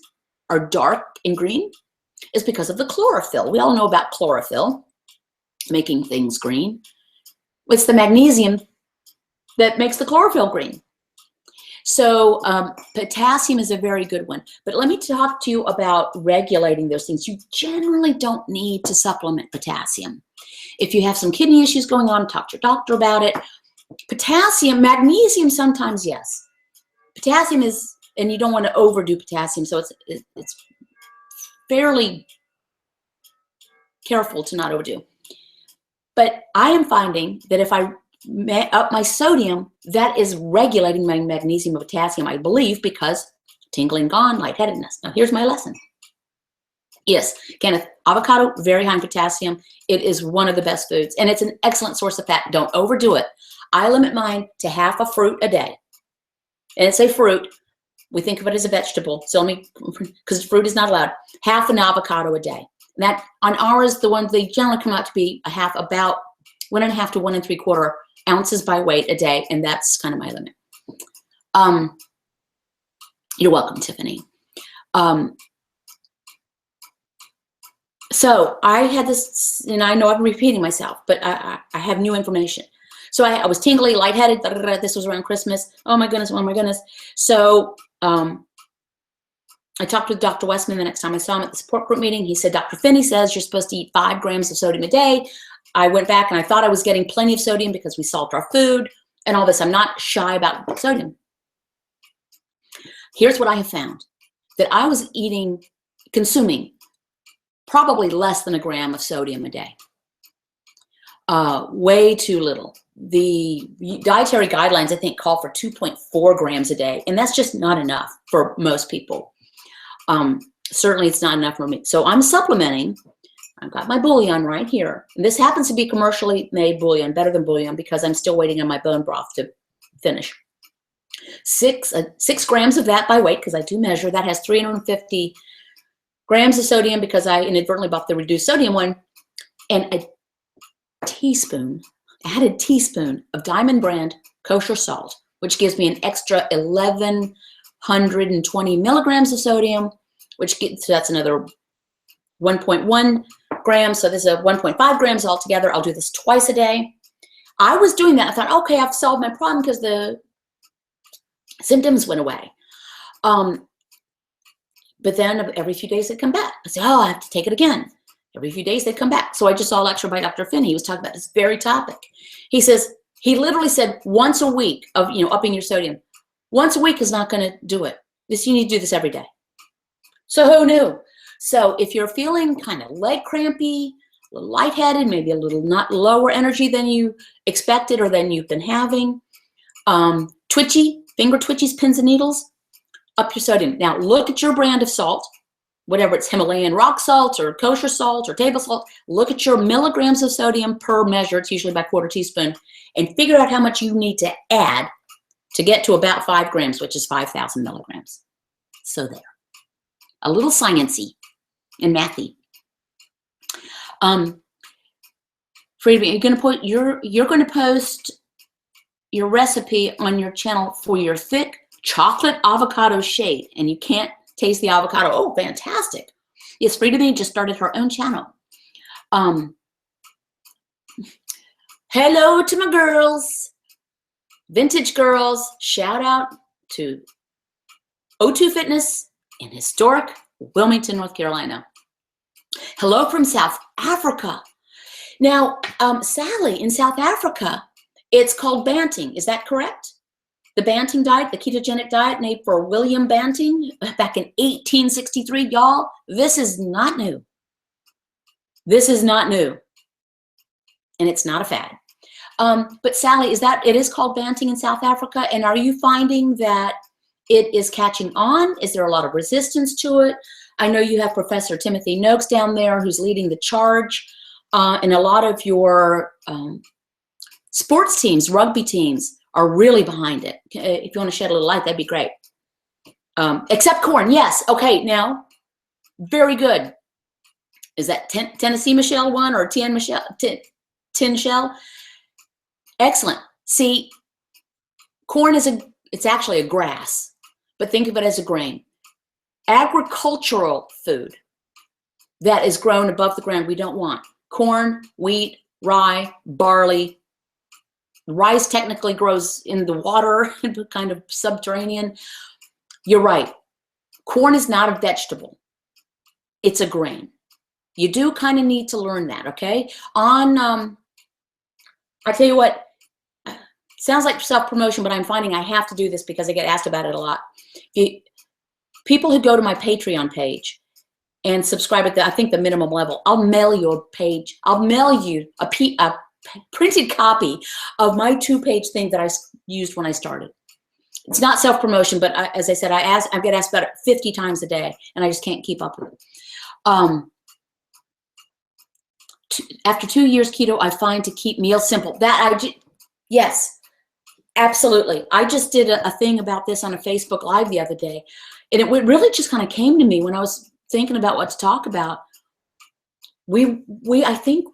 are dark and green is because of the chlorophyll. We all know about chlorophyll making things green. It's the magnesium that makes the chlorophyll green. So potassium is a very good one. But let me talk to you about regulating those things. You generally don't need to supplement potassium. If you have some kidney issues going on, talk to your doctor about it. Potassium, magnesium sometimes, yes. Potassium is, and you don't want to overdo potassium, so it's fairly careful to not overdo. But I am finding that if I up my sodium, that is regulating my magnesium and potassium, I believe, because tingling gone, lightheadedness. Now, here's my lesson. Yes, Kenneth, avocado, very high in potassium. It is one of the best foods, and it's an excellent source of fat. Don't overdo it. I limit mine to half a fruit a day. And it's a fruit. We think of it as a vegetable. So let me, because fruit is not allowed, half an avocado a day. And that on ours, the ones they generally come out to be a half, about 1.5 to 1 3/4 ounces by weight a day, and that's kind of my limit. You're welcome, Tiffany. So I had this, and I know I'm repeating myself, but I have new information. So I was tingly, lightheaded. This was around Christmas. Oh my goodness, oh my goodness. So I talked with Dr. Westman the next time I saw him at the support group meeting. He said, Dr. Finney says you're supposed to eat 5 grams of sodium a day. I went back and I thought I was getting plenty of sodium because we salt our food and all this. I'm not shy about sodium. Here's what I have found, that I was consuming probably less than 1 gram of sodium a day. Way too little. The dietary guidelines, I think, call for 2.4 grams a day, and that's just not enough for most people. Certainly it's not enough for me. So I'm supplementing. I've got my bouillon right here. And this happens to be commercially made bouillon, better than bouillon, because I'm still waiting on my bone broth to finish. 6 grams of that by weight, because I do measure. That has 350 grams of sodium because I inadvertently bought the reduced sodium one, and a added teaspoon of Diamond brand kosher salt, which gives me an extra 1,120 milligrams of sodium, which gets, so that's another 1.1 grams. So this is a 1.5 grams altogether. I'll do this twice a day. I was doing that. I thought, okay, I've solved my problem because the symptoms went away. But then every few days they come back. I say, oh, I have to take it again. Every few days they come back. So I just saw a lecture by Dr. Finney. He was talking about this very topic. He says, he literally said once a week of, upping your sodium. Once a week is not going to do it. You need to do this every day. So who knew? So if you're feeling kind of leg crampy, a little lightheaded, maybe a little not lower energy than you expected or than you've been having, twitchy, finger twitchies, pins and needles, up your sodium. Now look at your brand of salt, whatever it's Himalayan rock salt or kosher salt or table salt. Look at your milligrams of sodium per measure. It's usually by 1/4 teaspoon, and figure out how much you need to add to get to about 5 grams, which is 5,000 milligrams. So there, a little sciencey and mathy. Freedom, you're going to post your recipe on your channel for your thick chocolate avocado shade, and you can't taste the avocado. Oh, fantastic. Yes, Frida Bee just started her own channel. Hello to my girls, vintage girls. Shout out to O2 Fitness in historic Wilmington, North Carolina. Hello from South Africa. Now, Sally, in South Africa, it's called Banting. Is that correct? The Banting diet, the ketogenic diet made for William Banting back in 1863. Y'all, this is not new. This is not new. And it's not a fad. But Sally, it is called Banting in South Africa? And are you finding that it is catching on? Is there a lot of resistance to it? I know you have Professor Timothy Noakes down there who's leading the charge. And a lot of your sports teams, rugby teams, are really behind it. If you want to shed a little light, that'd be great. Except corn, yes. Okay, now, Very good. Is that Tennessee Michelle one or Tin Shell? Excellent. See, corn is it's actually a grass, but think of it as a grain. Agricultural food that is grown above the ground we don't want. Corn, wheat, rye, barley. Rice technically grows in the water, kind of subterranean. You're right. Corn is not a vegetable. It's a grain. You do kind of need to learn that, okay? I tell you what, sounds like self-promotion, but I'm finding I have to do this because I get asked about it a lot. People who go to my Patreon page and subscribe at I think the minimum level, I'll mail you a page. I'll mail you a printed copy of my 2-page thing that I used when I started. It's not self-promotion, but as I said, I get asked about it 50 times a day, and I just can't keep up with it. After 2 years keto, I find to keep meals simple. Yes, absolutely. I just did a thing about this on a Facebook Live the other day, and it really just kind of came to me when I was thinking about what to talk about. I think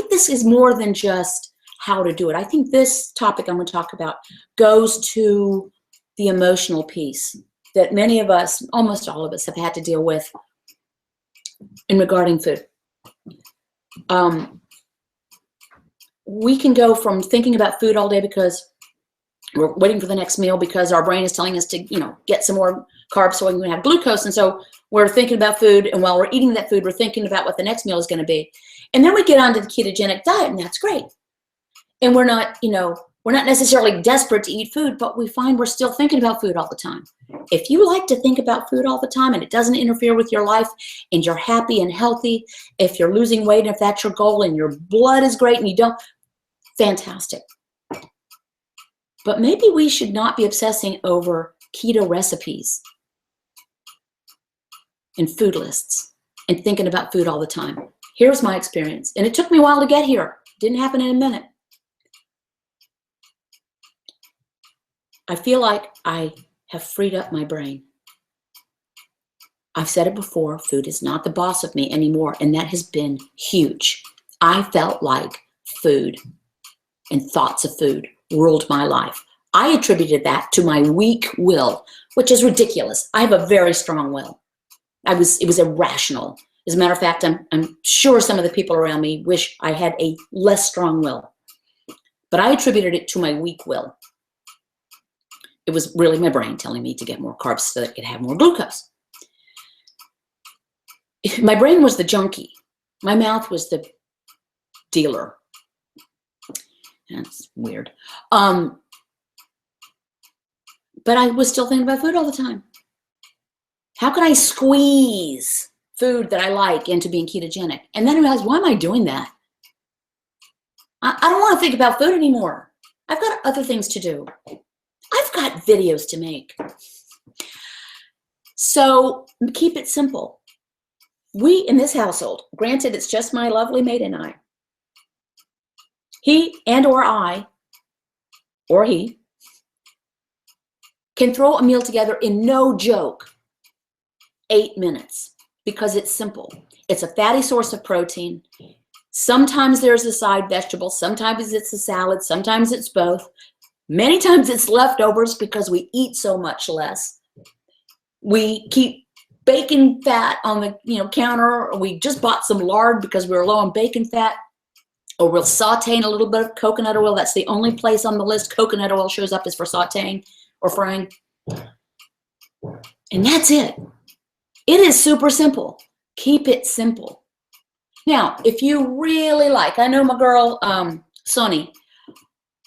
this is more than just how to do it. I think this topic I'm going to talk about goes to the emotional piece that many of us, almost all of us, have had to deal with in regarding food. We can go from thinking about food all day because we're waiting for the next meal because our brain is telling us to, get some more carbs so we can have glucose. And so we're thinking about food. And while we're eating that food, we're thinking about what the next meal is going to be. And then we get onto the ketogenic diet, and that's great. And we're not necessarily desperate to eat food, but we find we're still thinking about food all the time. If you like to think about food all the time and it doesn't interfere with your life and you're happy and healthy, if you're losing weight, and if that's your goal and your blood is great and you don't, fantastic. But maybe we should not be obsessing over keto recipes and food lists and thinking about food all the time. Here's my experience. And it took me a while to get here. Didn't happen in a minute. I feel like I have freed up my brain. I've said it before, food is not the boss of me anymore, and that has been huge. I felt like food and thoughts of food ruled my life. I attributed that to my weak will, which is ridiculous. I have a very strong will. It was irrational. As a matter of fact, I'm sure some of the people around me wish I had a less strong will. But I attributed it to my weak will. It was really my brain telling me to get more carbs so that it could have more glucose. My brain was the junkie. My mouth was the dealer. That's weird. But I was still thinking about food all the time. How can I squeeze food that I like into being ketogenic? And then I realized, why am I doing that? I don't want to think about food anymore. I've got other things to do. I've got videos to make. So keep it simple. We in this household, granted it's just my lovely mate and I, he and or I, or he, can throw a meal together in no joke, 8 minutes, because it's simple. It's a fatty source of protein. Sometimes there's a side vegetable, sometimes it's a salad, sometimes it's both. Many times it's leftovers because we eat so much less. We keep bacon fat on the counter, or we just bought some lard because we were low on bacon fat, or we'll saute in a little bit of coconut oil. That's the only place on the list coconut oil shows up is for sauteing or frying. And that's it. It is super simple. Keep it simple. Now, if you really like, I know my girl, Sonny,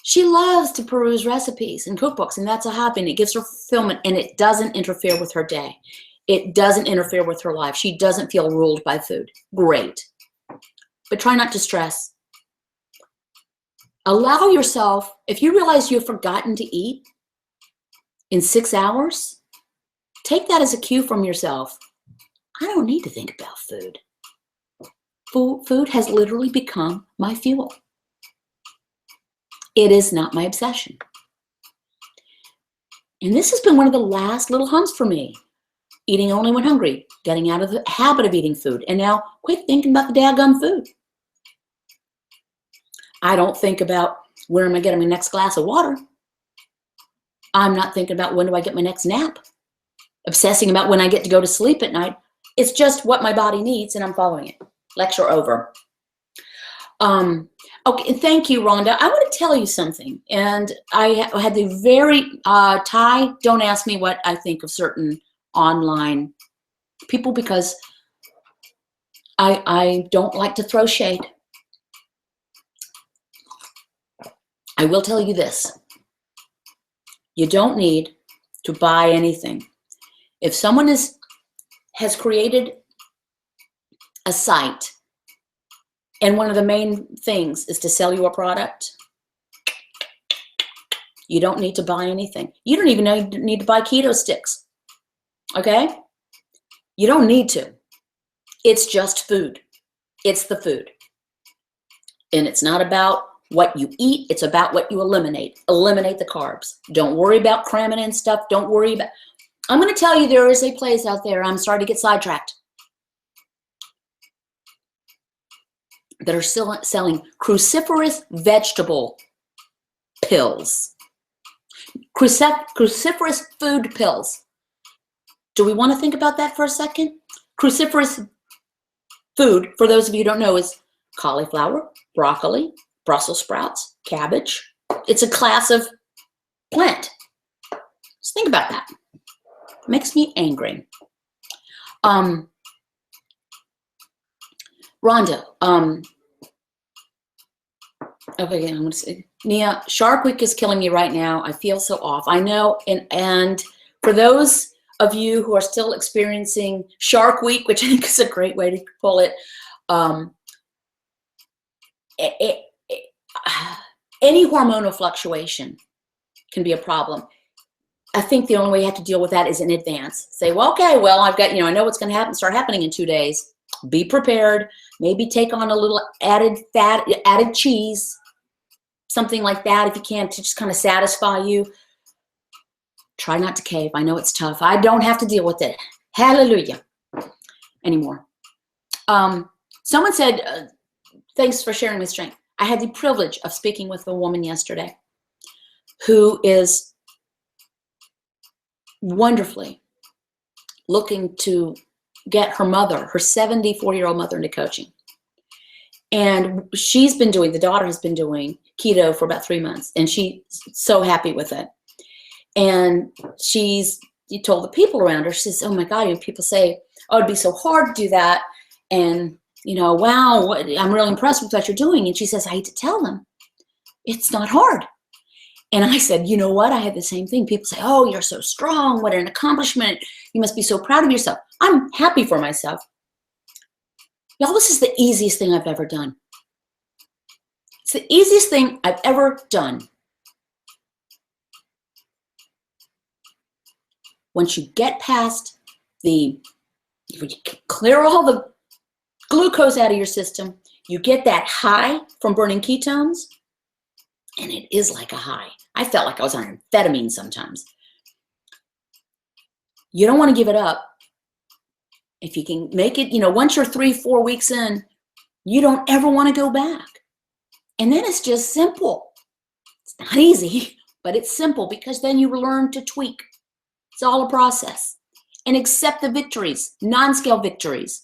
she loves to peruse recipes and cookbooks, and that's a hobby, and it gives her fulfillment, and it doesn't interfere with her day. It doesn't interfere with her life. She doesn't feel ruled by food. Great. But try not to stress. Allow yourself, if you realize you've forgotten to eat in 6 hours, take that as a cue from yourself. I don't need to think about food. Food has literally become my fuel. It is not my obsession. And this has been one of the last little humps for me. eating only when hungry, getting out of the habit of eating food, and now quit thinking about the daggum food. I don't think about where am I getting my next glass of water. I'm not thinking about when do I get my next nap, obsessing about when I get to go to sleep at night. It's just what my body needs, and I'm following it. Lecture over. Okay, thank you, Rhonda. I want to tell you something, and I had the very, Ty, don't ask me what I think of certain online people because I don't like to throw shade. I will tell you this. You don't need to buy anything. If someone has created a site and one of the main things is to sell you a product, you don't need to buy anything. You don't even need to buy keto sticks, okay? You don't need to. It's just food. It's the food. And it's not about what you eat. It's about what you eliminate. Eliminate the carbs. Don't worry about cramming in stuff. Don't worry about... I'm going to tell you there is a place out there, I'm sorry to get sidetracked, that are still selling cruciferous vegetable pills. Cruciferous food pills. Do we want to think about that for a second? Cruciferous food, for those of you who don't know, is cauliflower, broccoli, Brussels sprouts, cabbage. It's a class of plant. Just think about that. It makes me angry. Rhonda, okay, I'm gonna say, Nia, Shark Week is killing me right now. I feel so off. I know, and for those of you who are still experiencing Shark Week, which I think is a great way to pull it, any hormonal fluctuation can be a problem. I think the only way you have to deal with that is in advance. Say, well, okay, well, I've got, I know what's going to happen, start happening in 2 days. Be prepared. Maybe take on a little added fat, added cheese, something like that if you can, to just kind of satisfy you. Try not to cave. I know it's tough. I don't have to deal with it. Hallelujah. Anymore. Someone said, thanks for sharing my strength. I had the privilege of speaking with a woman yesterday who is wonderfully looking to get her mother, her 74-year-old mother, into coaching. And she's been doing, the daughter has been doing keto for about 3 months, and she's so happy with it. And you told the people around her, she says, oh my God, people say, oh, it'd be so hard to do that. And, wow, I'm really impressed with what you're doing. And she says, I hate to tell them, it's not hard. And I said, you know what? I had the same thing. People say, oh, you're so strong. What an accomplishment. You must be so proud of yourself. I'm happy for myself. Y'all, this is the easiest thing I've ever done. It's the easiest thing I've ever done. Once you get past when you clear all the glucose out of your system, you get that high from burning ketones, and it is like a high. I felt like I was on amphetamine sometimes. You don't want to give it up. If you can make it, once you're 3-4 weeks in, you don't ever want to go back. And then it's just simple. It's not easy, but it's simple because then you learn to tweak. It's all a process. And accept the victories, non-scale victories.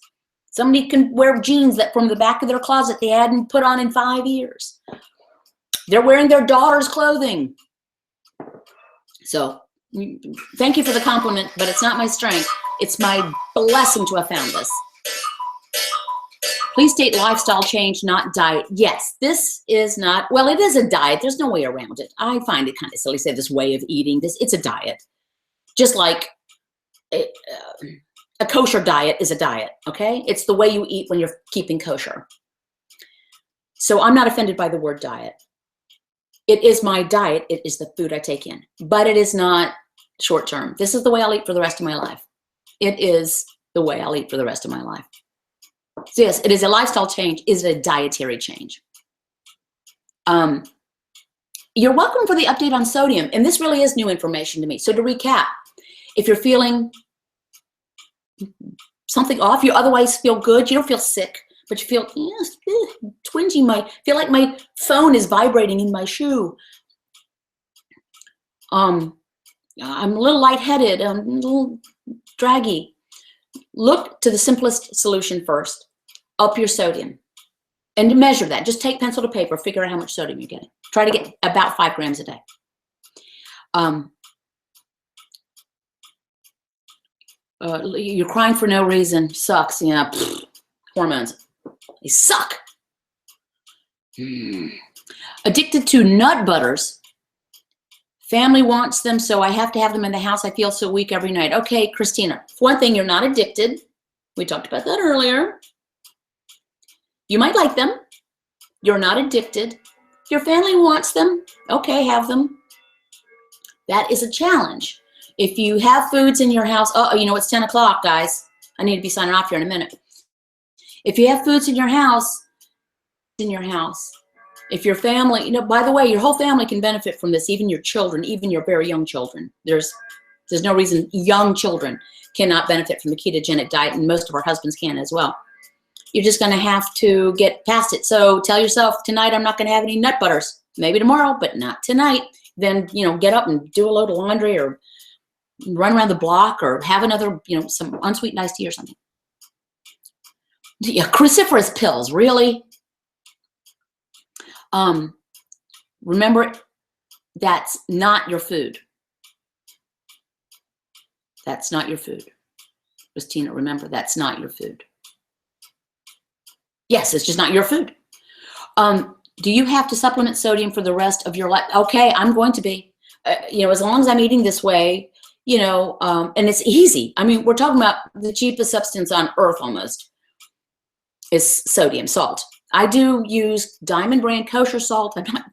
Somebody can wear jeans that from the back of their closet they hadn't put on in 5 years. They're wearing their daughter's clothing. So thank you for the compliment, but it's not my strength. It's my blessing to have found this. Please state lifestyle change, not diet. Yes, this is not, well, it is a diet. There's no way around it. I find it kind of silly to say this way of eating. It's a diet. Just like a kosher diet is a diet, okay? It's the way you eat when you're keeping kosher. So I'm not offended by the word diet. It is my diet. It is the food I take in, but it is not short term. This is the way I'll eat for the rest of my life. It is the way I'll eat for the rest of my life. So yes, it is a lifestyle change. Is it a dietary change? You're welcome for the update on sodium. And this really is new information to me. So to recap, if you're feeling something off. You otherwise feel good. You don't feel sick, but you feel twingy. Feel like my phone is vibrating in my shoe. I'm a little lightheaded. I'm a little draggy. Look to the simplest solution first. Up your sodium. And measure that. Just take pencil to paper. Figure out how much sodium you're getting. Try to get about 5 grams a day. You're crying for no reason. Sucks. Yeah. Hormones. They suck. Addicted to nut butters. Family wants them, so I have to have them in the house. I feel so weak every night. Okay, Christina. For one thing, you're not addicted. We talked about that earlier. You might like them. You're not addicted. Your family wants them. Okay, have them. That is a challenge. If you have foods in your house, you know, it's 10 o'clock, guys. I need to be signing off here in a minute. If you have foods in your house, if your family, you know, by the way, your whole family can benefit from this, even your children, even your very young children. There's no reason young children cannot benefit from the ketogenic diet, and most of our husbands can as well. You're just going to have to get past it. So tell yourself, tonight I'm not going to have any nut butters. Maybe tomorrow, but not tonight. Then, you know, get up and do a load of laundry or run around the block or have another, you know, some unsweetened iced tea or something. Yeah, cruciferous pills, really? Remember, that's not your food. That's not your food. Christina, remember, that's not your food. Yes, it's just not your food. Do you have to supplement sodium for the rest of your life? Okay, I'm going to be. You know, as long as I'm eating this way, you know, and it's easy. I mean, we're talking about the cheapest substance on earth almost is sodium, salt. I do use Diamond brand kosher salt. I'm not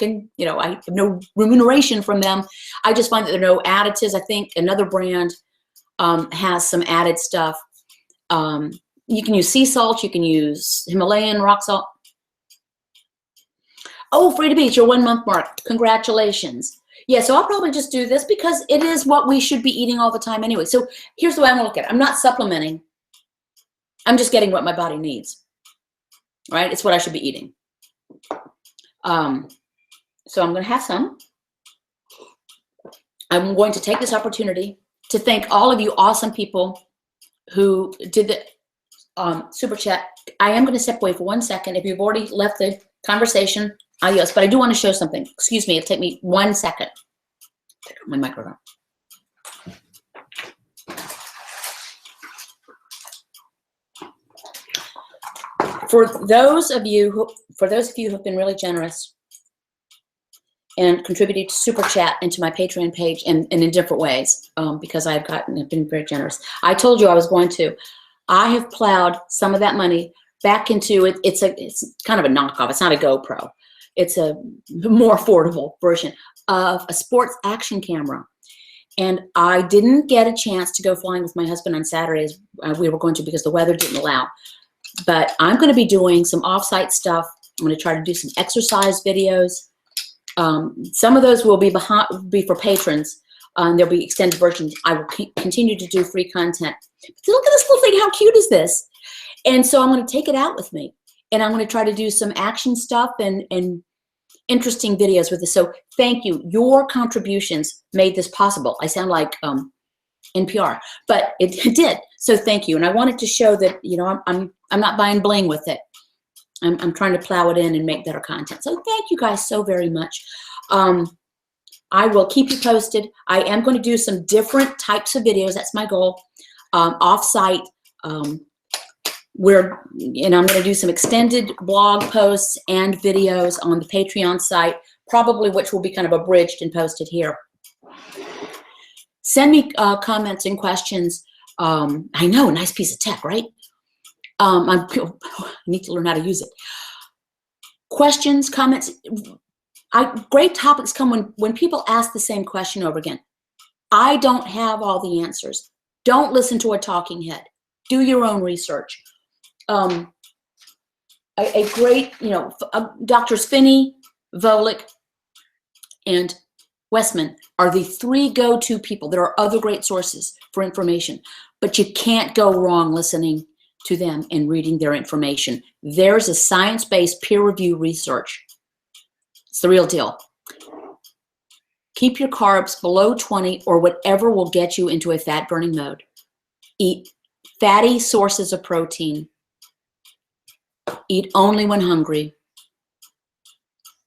you know, I have no remuneration from them. I just find that there are no additives. I think another brand has some added stuff. You can use sea salt. You can use Himalayan rock salt. Oh, Free to Beach, your 1 month mark. Congratulations. Yeah, so I'll probably just do this because it is what we should be eating all the time anyway. So here's the way I'm going to look at it. I'm not supplementing. I'm just getting what my body needs. Right? It's what I should be eating. So I'm going to have some. I'm going to take this opportunity to thank all of you awesome people who did the super chat. I am going to step away for 1 second. If you've already left the conversation, adios. But I do want to show something. Excuse me. It'll take me 1 second. Pick up my microphone. For those of you who have been really generous and contributed to Super Chat and to my Patreon page and in different ways, because I've been very generous. I told you I was going to. I have plowed some of that money back into it. It's kind of a knockoff. It's not a GoPro. It's a more affordable version of a sports action camera. And I didn't get a chance to go flying with my husband on Saturdays. We were going to because the weather didn't allow. But I'm going to be doing some off-site stuff. I'm going to try to do some exercise videos. Some of those will be for patrons. There'll be extended versions. I will continue to do free content. But look at this little thing. How cute is this? And so I'm going to take it out with me. And I'm going to try to do some action stuff and interesting videos with this. So thank you. Your contributions made this possible. I sound like NPR, but it did. So thank you. And I wanted to show that, you know, I'm not buying bling with it. I'm trying to plow it in and make better content. So thank you guys so very much. I will keep you posted. I am going to do some different types of videos. That's my goal. Off-site. I'm going to do some extended blog posts and videos on the Patreon site, probably which will be kind of abridged and posted here. Send me comments and questions. I know, a nice piece of tech, right? I need to learn how to use it. Questions, comments. Great topics come when people ask the same question over again. I don't have all the answers. Don't listen to a talking head. Do your own research. A great, Doctors Finney, Volek, and Westman are the 3 go-to people. There are other great sources for information, but you can't go wrong listening to them and reading their information. There's a science-based peer-reviewed research. It's the real deal. Keep your carbs below 20 or whatever will get you into a fat-burning mode. Eat fatty sources of protein. Eat only when hungry.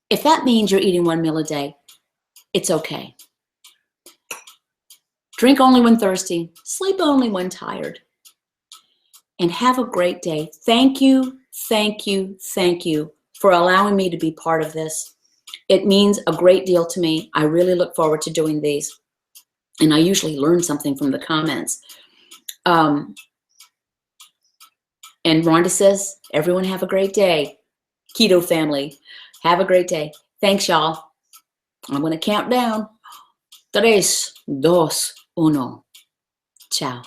If that means you're eating 1 meal a day, it's okay. Drink only when thirsty. Sleep only when tired. And have a great day. Thank you, thank you, thank you for allowing me to be part of this. It means a great deal to me. I really look forward to doing these. And I usually learn something from the comments. And Rhonda says, everyone have a great day. Keto family, have a great day. Thanks, y'all. I'm going to count down. 3, 2, 1. Ciao.